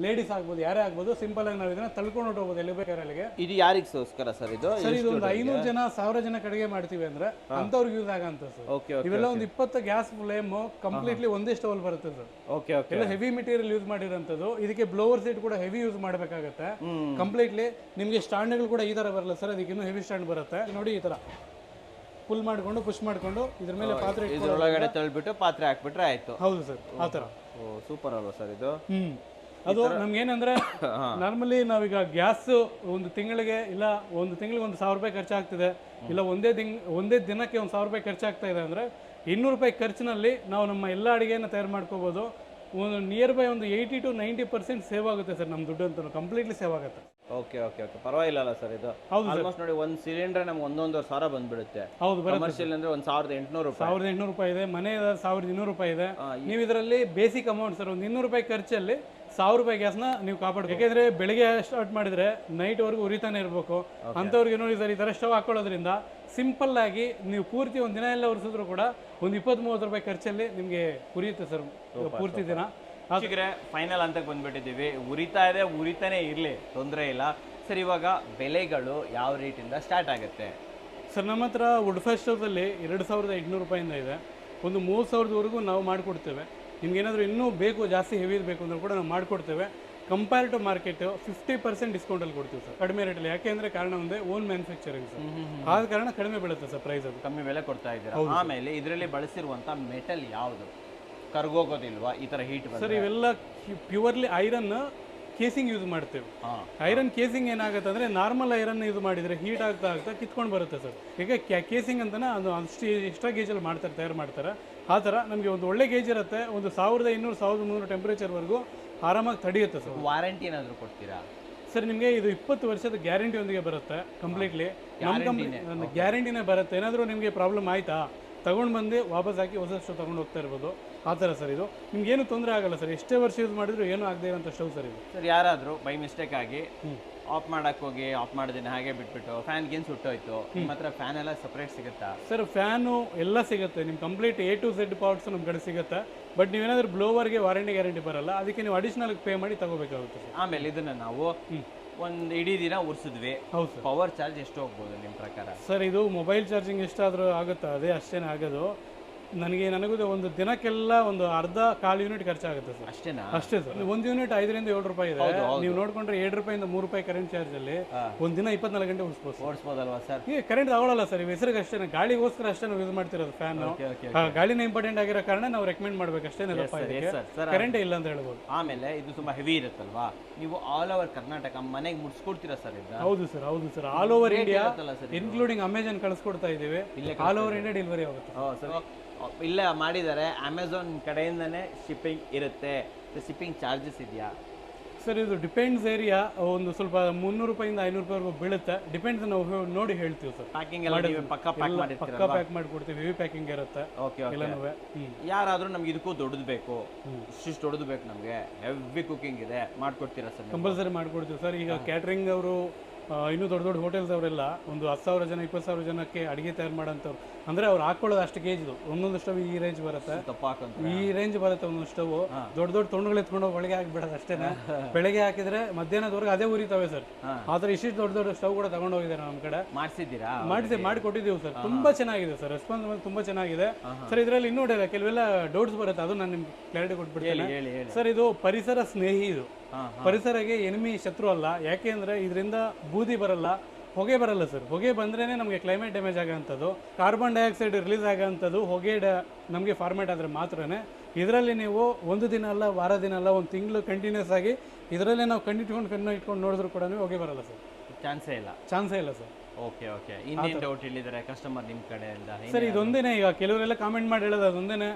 Speaker 1: ಲೇಡೀಸ್ ಆಗ್ಬೋದು, ಯಾರೇ ಆಗ್ಬೋದು, ಸಿಂಪಲ್ ಆಗಿ ನಾವು ಇದನ್ನ ತಳ್ಕೊಂಡು ಹೊಟ್ಟೋಗ್ಬೋದು ಎಲ್ಲಿ ಬೇಕಾದ್ರೆ ಅಲ್ಲಿಗೆ.
Speaker 2: ಇದು ಯಾರಿಗೋಸ್ಕರ ಸರ್? ಇದು
Speaker 1: ಸರ್ ಇದು ಒಂದು 500 ಜನ 1000 ಜನ ಅಡುಗೆ ಮಾಡ್ತೀವಿ ಅಂದ್ರೆ ಅಂಥವ್ರಿಗೆ ಯೂಸ್ ಆಗಂತ ಸರ್. ಇವೆಲ್ಲ ಒಂದು 20 ಗ್ಯಾಸ್ ಫ್ಲೇಮ್ ಕಂಪ್ಲೀಟ್ಲಿ ಒಂದೇ ಸ್ಟವ್ ಅಲ್ಲಿ ಬರುತ್ತೆ ಸರ್. ಎಲ್ಲ ಹೆವಿ ಮೆಟೀರಿಯಲ್ ಯೂಸ್ ಮಾಡಿರೋಂಥದ್ದು. ಇದಕ್ಕೆ ಬ್ಲೋವರ್ ಸೀಟ್ ಕೂಡ ಹೆವಿ ಯೂಸ್ ಮಾಡಬೇಕಾಗತ್ತೆ ಕಂಪ್ಲೀಟ್ಲಿ. ನಿಮಗೆ ಸ್ಟ್ಯಾಂಡ್ಗಳು ಕೂಡ ಈ ತರ ಬರಲ್ಲ ಸರ್, ಅದಕ್ಕೆ ಇನ್ನೂ ಹೆವಿ ಸ್ಟ್ಯಾಂಡ್ ಬರುತ್ತೆ. ನೋಡಿ ಈ ತರ ಫುಲ್ ಮಾಡ್ಕೊಂಡು ಪುಷ್ ಮಾಡ್ಕೊಂಡು ಇದ್ರ ಮೇಲೆ ಪಾತ್ರೆ
Speaker 2: ಒಳಗಡೆ ತಳ್ಬಿಟ್ಟು ಪಾತ್ರೆ ಹಾಕ್ಬಿಟ್ರೆ ಆಯ್ತು.
Speaker 1: ಹೌದು ಸರ್, ಆ ತರ.
Speaker 2: ಸೂಪರ್ ಅಲ್ವಾ ಸರ್ ಇದು?
Speaker 1: ಅದು ನಮ್ಗೆ ಏನಂದ್ರೆ ನಾರ್ಮಲಿ ನಾವೀಗ ಗ್ಯಾಸ್ ಒಂದು ತಿಂಗಳಿಗೆ ಇಲ್ಲ ಒಂದು ತಿಂಗಳಿಗೆ 1000 ರೂಪಾಯಿ ಖರ್ಚಾಗ್ತಿದೆ, ಇಲ್ಲ ಒಂದೇ ದಿನಕ್ಕೆ 1000 ರೂಪಾಯಿ ಖರ್ಚಾಗ್ತಾ ಇದೆ ಅಂದ್ರೆ 200 ರೂಪಾಯಿ ಖರ್ಚಿನಲ್ಲಿ ನಾವು ನಮ್ಮ ಎಲ್ಲ ಅಡುಗೆಯನ್ನು ತಯಾರು ಮಾಡ್ಕೋಬಹುದು. ಒಂದು ನಿಯರ್ ಬೈ ಒಂದು 80 to 90% ಸೇವ್ ಆಗುತ್ತೆ ಸರ್. ನಮ್ಮ ದುಡ್ಡು ಅಂತ ಕಂಪ್ಲೀಟ್ಲಿ ಸೇವ್ ಆಗುತ್ತೆ.
Speaker 2: ಓಕೆ ಓಕೆ ಓಕೆ, ಪರವಾಗಿಲ್ಲ ಸರ್ ಇದು. ಆಲ್ಮೋಸ್ಟ್ ನೋಡಿ, ಒಂದು ಸಿಲಿಂಡರ್ ನಮ್ಗೆ 1,500 ಬಂದ್ಬಿಡುತ್ತೆ.
Speaker 1: ಹೌದು,
Speaker 2: ಕಮರ್ಷಿಯಲ್ ಅಂದ್ರೆ 1,800 ರೂಪಾಯಿ.
Speaker 1: 1,800 ರೂಪಾಯಿ ಇದೆ, ಮನೆ 1,200 ರೂಪಾಯಿ ಇದೆ. ನೀವು ಇದರಲ್ಲಿ ಬೇಸಿಕ್ ಅಮೌಂಟ್ ಸರ್, ಒಂದು 200 ರೂಪಾಯಿ ಖರ್ಚಲ್ಲಿ 1000 ರೂಪಾಯಿ ಗ್ಯಾಸ್ನ ನೀವು ಕಾಪಾಡಬೇಕು. ಯಾಕೆಂದ್ರೆ ಬೆಳಿಗ್ಗೆ ಸ್ಟಾರ್ಟ್ ಮಾಡಿದ್ರೆ ನೈಟ್ ವರ್ಗು ಉರಿತಾನೆ ಇರಬೇಕು. ಅಂಥವ್ರಿಗೆ ನೋಡಿ ಸರ್, ಈ ಥರ ಸ್ಟವ್ ಹಾಕೊಳ್ಳೋದ್ರಿಂದ ಸಿಂಪಲ್ ಆಗಿ ನೀವು ಪೂರ್ತಿ ಒಂದು ದಿನ ಎಲ್ಲ ಉರಿಸಿದ್ರು ಕೂಡ ಒಂದು 20-30 ರೂಪಾಯಿ ಖರ್ಚಲ್ಲಿ ನಿಮಗೆ ಉರಿಯುತ್ತೆ ಸರ್ ಪೂರ್ತಿ ದಿನ.
Speaker 2: ಫೈನಲ್ ಅಂತ ಬಂದ್ಬಿಟ್ಟಿದ್ದೀವಿ. ಉರಿತಾನೆ ಇರಲಿ, ತೊಂದರೆ ಇಲ್ಲ ಸರ್. ಇವಾಗ ಬೆಲೆಗಳು ಯಾವ ರೇಟಿಂದ ಸ್ಟಾರ್ಟ್ ಆಗುತ್ತೆ
Speaker 1: ಸರ್? ನಮ್ಮ ಹತ್ರ ವುಡ್ ಫೈರ್ ಸ್ಟವ್ದಲ್ಲಿ 2800 ರೂಪಾಯಿಂದ ಇದೆ. ಒಂದು 30,000ವರೆಗೂ ನಾವು ಮಾಡಿಕೊಡ್ತೇವೆ. ನಿಮ್ಗೇನಾದರೂ ಇನ್ನೂ ಬೇಕು, ಜಾಸ್ತಿ ಹೆವಿ ಬೇಕು ಅಂದರೂ ಕೂಡ ನಾವು ಮಾಡಿಕೊಡ್ತೇವೆ. ಕಂಪೇರ್ ಟು ಮಾರ್ಕೆಟ್ 50% ಡಿಸ್ಕೌಂಟಲ್ಲಿ ಕೊಡ್ತೀವಿ ಸರ್, ಕಡಿಮೆ ರೇಟಲ್ಲಿ. ಯಾಕೆಂದರೆ ಕಾರಣ ಒಂದೇ, ಓನ್ ಮ್ಯಾನುಫ್ಯಾಕ್ಚರಿಂಗ್ ಸರ್. ಆದ ಕಾರಣ ಕಡಿಮೆ ಬೀಳುತ್ತೆ ಸರ್ ಪ್ರೈಸ್, ಅದು
Speaker 2: ಕಮ್ಮಿ ಬೆಲೆ ಕೊಡ್ತಾ ಇದ್ದೀರಾ. ಆಮೇಲೆ ಇದರಲ್ಲಿ ಬಳಸಿರುವಂಥ ಮೆಟಲ್ ಯಾವುದು ಕರ್ಗೋಗೋದಿಲ್ವಾ ಈ ಥರ ಹೀಟ್?
Speaker 1: ಸರ್ ಇವೆಲ್ಲ ಪ್ಯೂರ್ಲಿ ಐರನ್ ಕೇಸಿಂಗ್ ಯೂಸ್ ಮಾಡ್ತೇವೆ. ಐರನ್ ಕೇಸಿಂಗ್ ಏನಾಗುತ್ತೆ ಅಂದರೆ, ನಾರ್ಮಲ್ ಐರನ್ ಯೂಸ್ ಮಾಡಿದರೆ ಹೀಟ್ ಆಗ್ತಾ ಕಿತ್ಕೊಂಡು ಬರುತ್ತೆ ಸರ್. ಈಗ ಕೇಸಿಂಗ್ ಅಂತಾನೆ ಅದು ಅಷ್ಟು ಎಕ್ಸ್ಟ್ರಾ ಗೇಜಲ್ಲಿ ತಯಾರು ಮಾಡ್ತಾರೆ. ಆ ಥರ ನಮಗೆ ಒಂದು ಒಳ್ಳೆ ಗೇಜ್ ಇರುತ್ತೆ. ಒಂದು 1200-1300 ಟೆಂಪ್ರೇಚರ್ವರೆಗೂ ಆರಾಮಾಗಿ ತಡೆಯುತ್ತೆ ಸರ್.
Speaker 2: ವಾರಂಟಿ ಏನಾದರೂ ಕೊಡ್ತೀರಾ
Speaker 1: ಸರ್? ನಿಮಗೆ ಇದು 20 ವರ್ಷದ ಗ್ಯಾರಂಟಿಯೊಂದಿಗೆ ಬರುತ್ತೆ ಕಂಪ್ಲೀಟ್ಲಿ. ನಮ್ಮ ಕಂಪ್ನಿ ಗ್ಯಾರಂಟಿನೇ ಬರುತ್ತೆ. ಏನಾದರೂ ನಿಮಗೆ ಪ್ರಾಬ್ಲಮ್ ಆಯಿತಾ, ತಗೊಂಡು ಬಂದು ವಾಪಸ್ ಹಾಕಿ ಹೊಸ ಸ್ಟವ್ ತಗೊಂಡು ಹೋಗ್ತಾ ಇರ್ಬೋದು. ಆ ಥರ ಸರ್ ಇದು. ನಿಮ್ಗೇನು ತೊಂದರೆ ಆಗಲ್ಲ ಸರ್, ಎಷ್ಟೇ ವರ್ಷ ಯೂಸ್ ಮಾಡಿದ್ರು ಏನೂ ಆಗದೆ ಇರೋಂಥ ಸ್ಟವ್ ಸರ್ ಇದು.
Speaker 2: ಸರ್ ಯಾರಾದರೂ ಬೈ ಮಿಸ್ಟೇಕ್ ಆಗಿ ಆಫ್ ಮಾಡಕ್ಕೆ ಹೋಗಿ ಆಫ್ ಮಾಡಿದ್ದೀನಿ ಹಾಗೆ ಬಿಟ್ಬಿಟ್ಟು ಫ್ಯಾನ್ಗೇನು ಸುಟ್ಟೋಯ್ತು, ನಿಮ್ಮ ಹತ್ರ ಫ್ಯಾನ್ ಎಲ್ಲ ಸಪ್ರೇಟ್ ಸಿಗುತ್ತಾ
Speaker 1: ಸರ್? ಫ್ಯಾನು ಎಲ್ಲ ಸಿಗುತ್ತೆ, ನಿಮ್ಮ complete A to Z parts ನಮ್ಮ ಕಡೆ ಸಿಗುತ್ತೆ. ಬಟ್ ನೀವೇನಾದರೂ ಬ್ಲೋವರ್ಗೆ ವಾರಂಟಿ ಗ್ಯಾರಂಟಿ ಬರಲ್ಲ, ಅದಕ್ಕೆ ನೀವು ಅಡಿಷನಲ್ ಪೇ ಮಾಡಿ ತಗೋಬೇಕಾಗುತ್ತೆ ಸರ್.
Speaker 2: ಆಮೇಲೆ ಇದನ್ನು ನಾವು ಒಂದು ಇಡೀ ದಿನ ಉರಿಸಿದ್ವಿ. ಹೌದು ಸರ್. ಪವರ್ ಚಾರ್ಜ್ ಎಷ್ಟು ಹೋಗ್ಬೋದು ನಿಮ್ಮ ಪ್ರಕಾರ?
Speaker 1: ಸರ್ ಇದು ಮೊಬೈಲ್ ಚಾರ್ಜಿಂಗ್ ಎಷ್ಟಾದರೂ ಆಗುತ್ತಾ, ಅದೇ ಅಷ್ಟೇನೇ ಆಗೋದು. ನನಗೂ ಒಂದು ದಿನಕ್ಕೆಲ್ಲ ಒಂದು ಅರ್ಧ ಕಾಲು ಯೂನಿಟ್ ಖರ್ಚಾಗುತ್ತೆ ಸರ್.
Speaker 2: ಅಷ್ಟೇನಾ?
Speaker 1: ಅಷ್ಟೇ ಸರ್. ಒಂದು ಯೂನಿಟ್ 5 ರಿಂದ 7 ರೂಪಾಯಿ ಇದೆ. ನೀವು ನೋಡ್ಕೊಂಡ್ರೆ 7 ರೂಪಾಯಿಂದ 3 ರೂಪಾಯಿ ಕರೆಂಟ್ ಚಾರ್ಜ್ ಅಲ್ಲಿ ಒಂದ್ ದಿನ 24 ಗಂಟೆ
Speaker 2: ಓಡಿಸ್ಬೋದಲ್ವಾ ಸರ್?
Speaker 1: ಈ ಕರೆಂಟ್ ತಗೊಳ್ಳಲ್ಲ ಸರ್, ಹೆಸರಿಗೆ ಅಷ್ಟೇ, ಗಾಳಿಗೋಸ್ಕರ ಅಷ್ಟೇ ನಾವು ಯೂಸ್ ಮಾಡ್ತಿರೋದು ಫ್ಯಾನ್. ಗಾಳಿನ ಇಂಪಾರ್ಟೆಂಟ್ ಆಗಿರೋ ಕಾರಣ ನಾವು ರೆಕಮೆಂಡ್ ಮಾಡ್ಬೇಕು ಅಷ್ಟೇ, ಕರೆಂಟ್ ಇಲ್ಲ ಅಂತ ಹೇಳ್ಬೋದು.
Speaker 2: ಆಮೇಲೆ ಇದು ತುಂಬಾ ಹೆವಿ ಇರುತ್ತಲ್ವಾ, ನೀವು ಆಲ್ ಓವರ್ ಕರ್ನಾಟಕ ಮನೆಗೆ ಮುಟ್ಸ್ಕೊಡ್ತೀರಾ ಸರ್ ಇದು?
Speaker 1: ಹೌದು ಸರ್, ಹೌದು sir. All over India including Amazon ಕಳಿಸ್ಕೊಡ್ತಾ ಇದೀವಿ. ಆಲ್ ಓವರ್ ಇಂಡಿಯಾ ಡೆಲಿವರಿ ಆಗುತ್ತೆ.
Speaker 2: ಇಲ್ಲೇ ಮಾಡಿದ್ದಾರೆ, ಅಮೆಝಾನ್ ಕಡೆಯಿಂದನೇ ಶಿಪ್ಪಿಂಗ್ ಇರುತ್ತೆ. ಶಿಪ್ಪಿಂಗ್ ಚಾರ್ಜಸ್ ಇದೆಯಾ
Speaker 1: ಸರ್? ಇದು ಡಿಪೆಂಡ್ಸ್ ಏರಿಯಾ, ಒಂದು ಸ್ವಲ್ಪ 300 ರೂಪಾಯಿಂದ 500 ರೂಪಾಯಿವರೆಗೂ ಬೀಳುತ್ತೆ. ಡಿಪೆಂಡ್ಸ್, ನಾವು ನೋಡಿ ಹೇಳ್ತೀವಿ ಸರ್.
Speaker 2: ಪ್ಯಾಕಿಂಗ್ ಎಲ್ಲ ಪಕ್ಕ
Speaker 1: ಪ್ಯಾಕ್ ಮಾಡ್ಕೊಡ್ತೀವಿ, ಹೆವಿ ಪ್ಯಾಕಿಂಗ್ ಇರುತ್ತೆ.
Speaker 2: ಯಾರಾದ್ರೂ ನಮ್ಗೆ ಇದಕ್ಕೂ ದೊಡ್ಡದು ಬೇಕು, ಇಷ್ಟು ದೊಡ್ಡದು ಬೇಕು, ನಮಗೆ ಹೆವಿ ಕುಕಿಂಗ್ ಇದೆ, ಮಾಡ್ಕೊಡ್ತೀರಾ ಸರ್?
Speaker 1: ಕಂಪಲ್ಸರಿ ಮಾಡ್ಕೊಡ್ತೀವಿ ಸರ್. ಈಗ ಕ್ಯಾಟ್ರಿಂಗ್ ಅವರು ಇನ್ನೂ ದೊಡ್ಡ ದೊಡ್ಡ ಹೋಟೆಲ್ಸ್ ಅವರೆಲ್ಲ ಒಂದು 10,000 ಜನ 20,000 ಜನಕ್ಕೆ ಅಡುಗೆ ತಯಾರು ಮಾಡೋಂಥವ್ರು, ಅಂದರೆ ಅವ್ರು ಹಾಕೊಳ್ಳೋದು ಅಷ್ಟು ಕೇಜ್ದು. ಒಂದೊಂದು ಸ್ಟವ್ ಈ ರೇಂಜ್ ಬರುತ್ತೆ, ಈ ರೇಂಜ್ ಬರುತ್ತೆ ಒಂದೊಂದು ಸ್ಟವ್. ದೊಡ್ಡ ದೊಡ್ಡ ತೊಂಡುಗಳು ಎತ್ಕೊಂಡು ಒಳಗೆ ಹಾಕ್ಬಿಡೋದು ಅಷ್ಟೇನೆ. ಬೆಳಗ್ಗೆ ಹಾಕಿದ್ರೆ ಮಧ್ಯಾಹ್ನದವರೆಗೆ ಅದೇ ಉರಿತಾವೆ ಸರ್. ಆದ್ರೆ ಇಷ್ಟು ದೊಡ್ಡ ದೊಡ್ಡ ಸ್ಟವ್ ಕೂಡ ತಗೊಂಡು ಹೋಗಿದ್ದಾರೆ ನಮ್ಮ ಕಡೆ. ಮಾಡಿಕೊಟ್ಟಿದ್ದೀವಿ ಸರ್. ತುಂಬಾ ಚೆನ್ನಾಗಿದೆ ಸರ್, ರೆಸ್ಪಾನ್ಸ್ ತುಂಬಾ ಚೆನ್ನಾಗಿದೆ ಸರ್. ಇದರಲ್ಲಿ ಇನ್ನೂ ಕೆಲವೆಲ್ಲ ಡೌಟ್ಸ್ ಬರುತ್ತೆ, ಅದು ನಾನು ನಿಮ್ಗೆ ಕ್ಲಾರಿಟಿ ಕೊಟ್ಬಿಡ್ತೇನೆ ಸರ್. ಇದು ಪರಿಸರ ಸ್ನೇಹಿ, ಇದು ಪರಿಸರಕ್ಕೆ ಎನಿಮಿ, ಶತ್ರು ಅಲ್ಲ. ಯಾಕೆ ಅಂದ್ರೆ ಇದರಿಂದ ಬೂದಿ ಬರಲ್ಲ, ಹೊಗೆ ಬರಲ್ಲ ಸರ್. ಹೊಗೆ ಬಂದ್ರೇನೆ ನಮಗೆ ಕ್ಲೈಮೇಟ್ ಡ್ಯಾಮೇಜ್ ಆಗೋಂಥದ್ದು, ಕಾರ್ಬನ್ ಡೈಆಕ್ಸೈಡ್ ರಿಲೀಸ್ ಆಗೋಂಥದ್ದು ಹೊಗೆ ನಮಗೆ ಫಾರ್ಮೇಟ್ ಆದರೆ ಮಾತ್ರನೇ. ಇದರಲ್ಲಿ ನೀವು ಒಂದು ದಿನ ಅಲ್ಲ, ವಾರ ದಿನ ಅಲ್ಲ, ಒಂದು ತಿಂಗಳು ಕಂಟಿನ್ಯೂಸ್ ಆಗಿ ಇದರಲ್ಲೇ ನಾವು ಕಣ್ಣು ಇಟ್ಕೊಂಡು ನೋಡಿದ್ರು ಕೂಡ ಹೊಗೆ ಬರಲ್ಲ ಸರ್. ಚಾನ್ಸೇ ಇಲ್ಲ ಸರ್.
Speaker 2: Okay okay. ಇನ್ನೇನು ಡೌಟ್ ಹೇಳಿದ್ದಾರೆ ಕಸ್ಟಮರ್ ನಿಮ್ಮ ಕಡೆಯಿಂದ?
Speaker 1: ಸರ್ ಇದೊಂದೇನೆ, ಈಗ ಕೆಲವರೆಲ್ಲ ಕಾಮೆಂಟ್ ಮಾಡಿ ಹೇಳೋದು ಅದೊಂದೇನೆ,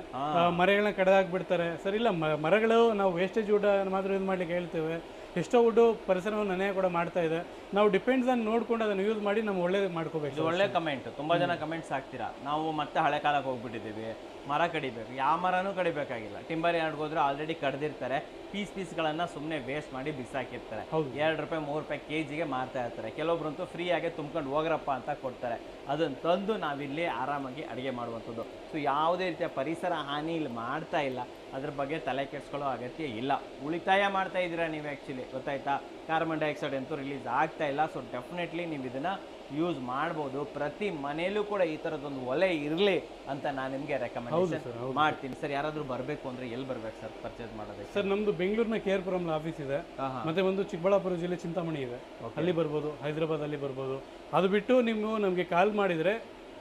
Speaker 1: ಮರಗಳನ್ನ ಕಡ್ದಾಕ್ಬಿಡ್ತಾರೆ ಸರ್. ಇಲ್ಲ, ಮರಗಳು ನಾವು ವೇಸ್ಟೇಜ್ ವುಡ್ ಮಾತ್ರ ಯೂಸ್ ಮಾಡ್ಲಿಕ್ಕೆ ಹೇಳ್ತೇವೆ. ಎಷ್ಟೋ ವುಡ್ಡು ಪರಿಸರವನ್ನು ನೆನೆ ಕೂಡ ಮಾಡ್ತಾ ಇದೆ. ನಾವು ಡಿಪೆಂಡ್ಸ್ ಅನ್ನು ನೋಡ್ಕೊಂಡು ಅದನ್ನು ಯೂಸ್ ಮಾಡಿ ನಾವು ಒಳ್ಳೇದು ಮಾಡ್ಕೋಬೇಕು.
Speaker 2: ಒಳ್ಳೆ ಕಮೆಂಟ್, ತುಂಬಾ ಜನ ಕಮೆಂಟ್ಸ್ ಹಾಕ್ತೀರಾ. ನಾವು ಮತ್ತೆ ಹಳೆ ಕಾಲಕ್ಕೆ ಹೋಗ್ಬಿಟ್ಟಿದ್ದೀವಿ, ಮರ ಕಡಿಬೇಕು. ಯಾವ ಮರನೂ ಕಡಿಬೇಕಾಗಿಲ್ಲ, ಟಿಂಬರ್ ಯಾರ್ಡ್ ಹೋದ್ರೆ ಆಲ್ರೆಡಿ ಕಡ್ದಿರ್ತಾರೆ. ಪೀಸ್ಗಳನ್ನು ಸುಮ್ಮನೆ ವೇಸ್ಟ್ ಮಾಡಿ ಬಿಸಾಕಿರ್ತಾರೆ. 2 ರೂಪಾಯಿ 3 ರೂಪಾಯಿ ಕೆಜಿಗೆ ಮಾರ್ತಾ ಇರ್ತಾರೆ. ಕೆಲವೊಬ್ರಂತೂ ಫ್ರೀ ಆಗಿ ತುಂಬ್ಕೊಂಡು ಹೋಗ್ರಪ್ಪ ಅಂತ ಕೊಡ್ತಾರೆ. ಅದನ್ನು ತಂದು ನಾವಿಲ್ಲಿ ಆರಾಮಾಗಿ ಅಡುಗೆ ಮಾಡುವಂಥದ್ದು. ಸೊ ಯಾವುದೇ ರೀತಿಯ ಪರಿಸರ ಹಾನಿ ಇಲ್ಲಿ ಮಾಡ್ತಾ ಇಲ್ಲ, ಅದ್ರ ಬಗ್ಗೆ ತಲೆ ಕೆಡಿಸ್ಕೊಳ್ಳೋ ಅಗತ್ಯ ಇಲ್ಲ. ಉಳಿತಾಯ ಮಾಡ್ತಾ ಇದ್ದೀರಾ ನೀವು ಆ್ಯಕ್ಚುಲಿ, ಗೊತ್ತಾಯ್ತಾ? ಕಾರ್ಬನ್ ಡೈಆಕ್ಸೈಡ್ ಅಂತೂ ರಿಲೀಸ್ ಆಗ್ತಾ ಇಲ್ಲ. ಸೊ ಡೆಫಿನೆಟ್ಲಿ ನೀವು ಇದನ್ನು ಯೂಸ್ ಮಾಡ್ಬೋದು. ಪ್ರತಿ ಮನೆಯಲ್ಲೂ ಕೂಡ ಈ ಥರದೊಂದು ಒಲೆ ಇರಲಿ ಅಂತ ನಾನು ನಿಮಗೆ ರೆಕಮೆಂಡೇಶನ್ ಮಾಡ್ತೀನಿ ಸರ್. ಯಾರಾದರೂ ಬರಬೇಕು ಅಂದರೆ ಎಲ್ಲಿ ಬರ್ಬೇಕು ಸರ್ ಪರ್ಚೇಸ್ ಮಾಡೋದಕ್ಕೆ?
Speaker 1: ಸರ್ ನಮ್ಮದು ಬೆಂಗಳೂರಿನ KR ಆಫೀಸ್ ಇದೆ, ಮತ್ತೆ ಒಂದು ಚಿಕ್ಕಬಳ್ಳಾಪುರ ಜಿಲ್ಲೆ ಚಿಂತಾಮಣಿ ಇದೆ, ಅಲ್ಲಿ ಬರ್ಬೋದು. ಹೈದರಾಬಾದ್ ಅಲ್ಲಿ ಬರ್ಬೋದು. ಅದು ಬಿಟ್ಟು ನೀವು ನಮಗೆ ಕಾಲ್ ಮಾಡಿದರೆ,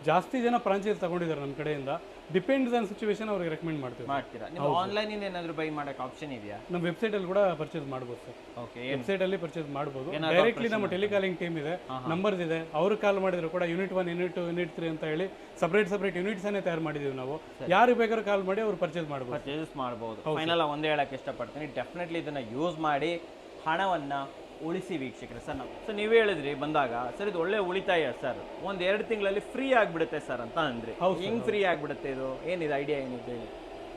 Speaker 1: ಜಾಸ್ತಿ ಜನ ಫ್ರಾಂಚೈಸ್ ತಗೊಂಡಿದ್ದಾರೆ ನಮ್ಮ ಕಡೆಯಿಂದ. ಡಿಪೆಂಡ್ಸ್ ಆನ್ ಸಿಚುವೇಶನ್ ಅವ್ರಿಗೆ ರೆಕಮೆಂಡ್ ಮಾಡ್ತೀರಾ?
Speaker 2: ನೀವು ಆನ್ಲೈನ್ ಇಂದ ಏನಾದರೂ ಬೈ ಮಾಡೋಕೆ ಆಪ್ಷನ್ ಇದೆಯಾ?
Speaker 1: ನಮ್ಮ ವೆಬ್ಸೈಟ್ ಅಲ್ಲಿ ಕೂಡ ಪರ್ಚೇಸ್ ಮಾಡ್ಬೋದು ಸರ್.
Speaker 2: ಓಕೆ,
Speaker 1: ವೆಬ್ಸೈಟ್ ಅಲ್ಲಿ ಪರ್ಚೇಸ್ ಮಾಡ್ಬೋದು. ಡೈರೆಕ್ಟ್ಲಿ ನಮ್ಮ ಟೆಲಿಕಾಲಿಂಗ್ ಟೀಮ್ ಇದೆ, ನಂಬರ್ಸ್ ಇದೆ, ಅವ್ರು ಕಾಲ್ ಮಾಡಿದ್ರು ಕೂಡ ಯೂನಿಟ್ 1, ಯೂನಿಟ್ 2, ಯೂನಿಟ್ 3 ಅಂತ ಹೇಳಿ ಸಪರೇಟ್ ಯೂನಿಟ್ಸ್ ಅನ್ನೇ ತಯಾರು ಮಾಡಿದೀವಿ ನಾವು. ಯಾರು ಬೇಕಾದ್ರೂ ಕಾಲ್ ಮಾಡಿ ಅವ್ರು ಪರ್ಚೇಸ್ ಮಾಡ್ಬೋದು.
Speaker 2: ಫೈನಲ್ ಒಂದೇ ಹೇಳಕ್ಕೆ ಇಷ್ಟಪಡ್ತೀನಿ, ಡೆಫಿನೆಟ್ಲಿ ಇದನ್ನ ಯೂಸ್ ಮಾಡಿ ಹಣವನ್ನ ಉಳಿಸಿ ವೀಕ್ಷಕರೇ. ಸರ್ ನೀವೇ ಹೇಳಿದ್ರಿ ಬಂದಾಗ, ಸರ್ ಇದು ಒಳ್ಳೆ ಉಳಿತಾಯ ಸರ್, 1-2 ತಿಂಗಳಲ್ಲಿ ಫ್ರೀ ಆಗಿಬಿಡುತ್ತೆ ಸರ್ ಅಂತ ಅಂದ್ರಿ. ಹೆಂಗ್ ಫ್ರೀ ಆಗಿಬಿಡುತ್ತೆ? ಇದು ಏನಿದೆ ಐಡಿಯಾ ಏನಿದೆ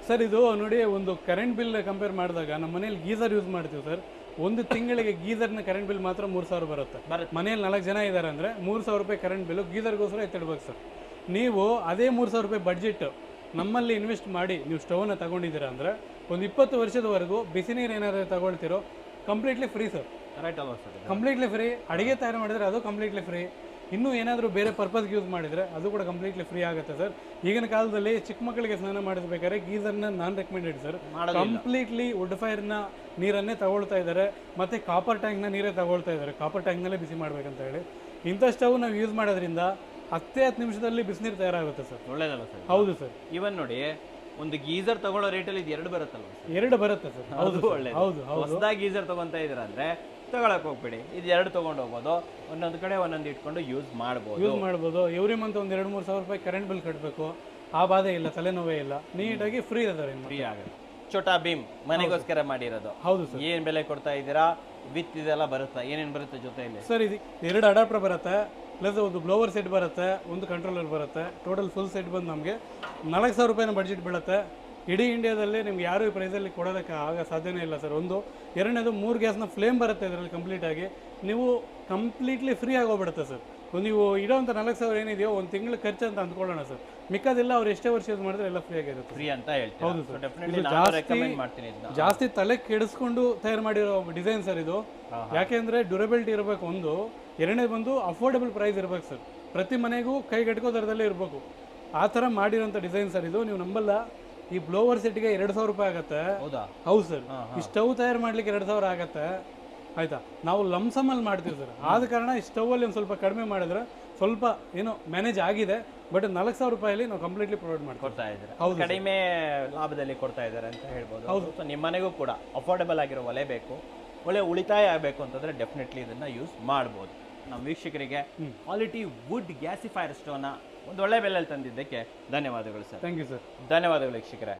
Speaker 1: ಸರ್? ಇದು ನೋಡಿ, ಒಂದು ಕರೆಂಟ್ ಬಿಲ್ ಕಂಪೇರ್ ಮಾಡಿದಾಗ ನಮ್ಮ ಮನೇಲಿ ಗೀಸರ್ ಯೂಸ್ ಮಾಡ್ತೀವಿ ಸರ್. ಒಂದು ತಿಂಗಳಿಗೆ ಗೀಸರ್ನ ಕರೆಂಟ್ ಬಿಲ್ ಮಾತ್ರ 3,000 ಬರುತ್ತೆ. ಮನೇಲಿ 4 ಜನ ಇದ್ದಾರೆ ಅಂದರೆ 3,000 ರೂಪಾಯಿ ಕರೆಂಟ್ ಬಿಲ್ ಗೀಸರ್ಗೋಸ್ಕರ ಎತ್ತಿಡ್ಬೇಕು ಸರ್. ನೀವು ಅದೇ 3,000 ರೂಪಾಯಿ ಬಡ್ಜೆಟ್ ನಮ್ಮಲ್ಲಿ ಇನ್ವೆಸ್ಟ್ ಮಾಡಿ ನೀವು ಸ್ಟವ್ನ ತಗೊಂಡಿದ್ದೀರಾ ಅಂದರೆ ಒಂದು 20 ವರ್ಷದವರೆಗೂ ಬಿಸಿ ನೀರು ಏನಾದರೂ ತಗೊಳ್ತಿರೋ ಕಂಪ್ಲೀಟ್ಲಿ ಫ್ರೀ ಸರ್.
Speaker 2: ರೈಟ್ ಅಲ್ವಾ ಸರ್?
Speaker 1: Completely free. ಅಡುಗೆ ತಯಾರು ಮಾಡಿದರೆ ಅದು ಕಂಪ್ಲೀಟ್ಲಿ ಫ್ರೀ. ಇನ್ನೂ ಏನಾದರೂ ಬೇರೆ ಪರ್ಪಸ್ಗೆ ಯೂಸ್ ಮಾಡಿದರೆ ಅದು ಕೂಡ ಕಂಪ್ಲೀಟ್ಲಿ ಫ್ರೀ ಆಗುತ್ತೆ ಸರ್. ಈಗಿನ ಕಾಲದಲ್ಲಿ ಚಿಕ್ಕ ಮಕ್ಕಳಿಗೆ ಸ್ನಾನ ಮಾಡಿಸ್ಬೇಕಾದ್ರೆ ಗೀಸರ್ನ ನಾನ್ ರೆಕಮೆಂಡೆಡ್ ಸರ್. ಕಂಪ್ಲೀಟ್ಲಿ ವುಡ್ ಫೈರ್ನ ನೀರನ್ನೇ ತಗೊಳ್ತಾ ಇದ್ದಾರೆ, ಮತ್ತು ಕಾಪರ್ ಟ್ಯಾಂಕ್ನ ನೀರೇ ತಗೊಳ್ತಾ ಇದ್ದಾರೆ. ಕಾಪರ್ ಟ್ಯಾಂಕ್ನಲ್ಲೇ ಬಿಸಿ ಮಾಡಬೇಕಂತ ಹೇಳಿ ಇಂಥ ಸ್ಟವ್ ನಾವು ಯೂಸ್ ಮಾಡೋದ್ರಿಂದ 10 ನಿಮಿಷದಲ್ಲಿ ಬಿಸಿನೀರು ತಯಾರಾಗುತ್ತೆ ಸರ್.
Speaker 2: ಒಳ್ಳೇದಲ್ಲ ಸರ್?
Speaker 1: ಹೌದು ಸರ್.
Speaker 2: ಇವನ್ ನೋಡಿ, ಒಂದು ಗೀಸರ್ ತಗೊಳ್ಳೋ ರೇಟಲ್ಲಿ ಇದು 2 ಬರುತ್ತಲ್ವ?
Speaker 1: 2 ಬರುತ್ತೆ ಸರ್. ಹೌದು,
Speaker 2: ಹೌದು. ಹೊಸದಾಗಿ ಗೀಸರ್ ತಗೊಂತ ಇದ್ದೀರಾ ಅಂದರೆ ತಗೊಳಕ್ ಹೋಗ್ಬೇಡಿ, ಇದು 2 ತೊಗೊಂಡು ಹೋಗ್ಬೋದು. ಒಂದೊಂದು ಕಡೆ ಒಂದೊಂದು ಇಟ್ಕೊಂಡು ಯೂಸ್ ಮಾಡ್ಬೋದು. ಎವ್ರಿ ಮಂತ್ ಒಂದು 2-3 ಸಾವಿರ ರೂಪಾಯಿ ಕರೆಂಟ್ ಬಿಲ್ ಕಟ್ಟಬೇಕು, ಆ ಬಾಧೆ ಇಲ್ಲ, ತಲೆನೋವೇ ಇಲ್ಲ, ನೀಟಾಗಿ ಫ್ರೀ ಇದ್ದಾರೆ. ಫ್ರೀ ಆಗುತ್ತೆ. ಛೋಟಾ ಭೀಮ್ ಮನೆಗೋಸ್ಕರ ಮಾಡಿರೋದು.
Speaker 1: ಹೌದು ಸರ್.
Speaker 2: ಏನ್ ಬೆಲೆ ಕೊಡ್ತಾ ಇದ್ದೀರಾ? ವಿತ್ ಇದೆಲ್ಲ ಬರುತ್ತಾ? ಏನೇನು ಬರುತ್ತೆ ಜೊತೆಯಲ್ಲಿ
Speaker 1: ಸರ್? ಇದು 2 ಅಡಾಪ್ಟರ್ ಬರುತ್ತೆ, ಪ್ಲಸ್ ಒಂದು ಬ್ಲೋವರ್ ಸೆಟ್ ಬರುತ್ತೆ, ಒಂದು ಕಂಟ್ರೋಲರ್ ಬರುತ್ತೆ. ಟೋಟಲ್ ಫುಲ್ ಸೆಟ್ ಬಂದು ನಮಗೆ 4,000 ರೂಪಾಯಿನ ಬಡ್ಜೆಟ್ ಬೀಳುತ್ತೆ. ಇಡೀ ಇಂಡಿಯಾದಲ್ಲಿ ನಿಮ್ಗೆ ಯಾರು ಈ ಪ್ರೈಸಲ್ಲಿ ಕೊಡೋದಕ್ಕೆ ಸಾಧ್ಯನೇ ಇಲ್ಲ ಸರ್. ಒಂದು. ಎರಡನೇದು 3 ಗ್ಯಾಸ್ನ ಫ್ಲೇಮ್ ಬರುತ್ತೆ ಇದರಲ್ಲಿ ಕಂಪ್ಲೀಟಾಗಿ. ನೀವು ಕಂಪ್ಲೀಟ್ಲಿ ಫ್ರೀ ಆಗೋಗ್ಬಿಡುತ್ತೆ ಸರ್. ನೀವು ಇಡೋವಂಥ 4,000 ಏನಿದೆಯೋ ಒಂದು ತಿಂಗಳು ಖರ್ಚು ಅಂತ ಅಂದ್ಕೊಳ್ಳೋಣ ಸರ್. ಮಿಕ್ಕೋದಿಲ್ಲ ಅವ್ರು ಎಷ್ಟೇ ವರ್ಷ ಯೂಸ್ ಮಾಡಿದ್ರೆ ಎಲ್ಲ ಫ್ರೀ ಆಗಿರುತ್ತೆ.
Speaker 2: ಫ್ರೀ ಅಂತ ಹೇಳ್ತೀವಿ.
Speaker 1: ಹೌದು ಸರ್.
Speaker 2: ಜಾಸ್ತಿ
Speaker 1: ತಲೆ ಕೆಡಿಸ್ಕೊಂಡು ತಯಾರು ಮಾಡಿರೋ ಡಿಸೈನ್ ಸರ್ ಇದು. ಯಾಕೆಂದ್ರೆ ಡ್ಯೂರಬಿಲಿಟಿ ಇರಬೇಕು ಒಂದು, ಎರಡನೇದು ಬಂದು ಅಫೋರ್ಡಬಲ್ ಪ್ರೈಸ್ ಇರಬೇಕು ಸರ್. ಪ್ರತಿ ಮನೆಗೂ ಕೈಗೆಟಕೋ ದರದಲ್ಲೇ ಇರಬೇಕು. ಆ ಥರ ಮಾಡಿರೋಂಥ ಡಿಸೈನ್ ಸರ್ ಇದು. ನೀವು ನಂಬಲ್ಲ, ಈ ಬ್ಲೋವರ್ ಸೆಟ್ಗೆ 2,000 ರೂಪಾಯಿ ಆಗುತ್ತೆ.
Speaker 2: ಹೌದಾ?
Speaker 1: ಹೌದು ಸರ್. ಈ ಸ್ಟವ್ ತಯಾರು ಮಾಡ್ಲಿಕ್ಕೆ 2,000 ಆಗತ್ತೆ ಆಯ್ತಾ. ನಾವು ಲಮ್ಸಮಲ್ಲಿ ಮಾಡ್ತೀವಿ ಸರ್, ಆದ ಕಾರಣ ಈ ಸ್ಟವಲ್ಲಿ ಒಂದು ಸ್ವಲ್ಪ ಕಡಿಮೆ ಮಾಡಿದ್ರೆ ಸ್ವಲ್ಪ ಏನೋ ಮ್ಯಾನೇಜ್ ಆಗಿದೆ. ಬಟ್ 4,000 ರೂಪಾಯಲ್ಲಿ ನಾವು ಕಂಪ್ಲೀಟ್ಲಿ ಪ್ರೊವೈಡ್
Speaker 2: ಕೊಡ್ತಾ ಇದ್ದಾರೆ. ಕಡಿಮೆ ಲಾಭದಲ್ಲಿ ಕೊಡ್ತಾ ಇದ್ದಾರೆ ಅಂತ ಹೇಳ್ಬೋದು. ಹೌದು. ಸೊ ನಿಮ್ಮ ಮನೆಗೂ ಕೂಡ ಅಫೋರ್ಡೆಬಲ್ ಆಗಿರೋ ಒಲೆ ಬೇಕು, ಒಳ್ಳೆ ಉಳಿತಾಯ ಆಗಬೇಕು ಅಂತಂದ್ರೆ ಡೆಫಿನೆಟ್ಲಿ ಇದನ್ನ ಯೂಸ್ ಮಾಡ್ಬೋದು. ನಮ್ಮ ವೀಕ್ಷಕರಿಗೆ ಕ್ವಾಲಿಟಿ ವುಡ್ ಗ್ಯಾಸಿಫೈರ್ ಸ್ಟೋವ್ನ ಒಂದು ಒಳ್ಳೆ ಬೆಲೆಯಲ್ಲಿ ತಂದಿದ್ದಕ್ಕೆ ಧನ್ಯವಾದಗಳು ಸರ್.
Speaker 1: Thank you sir.
Speaker 2: ಧನ್ಯವಾದಗಳು ವೀಕ್ಷಕರೇ.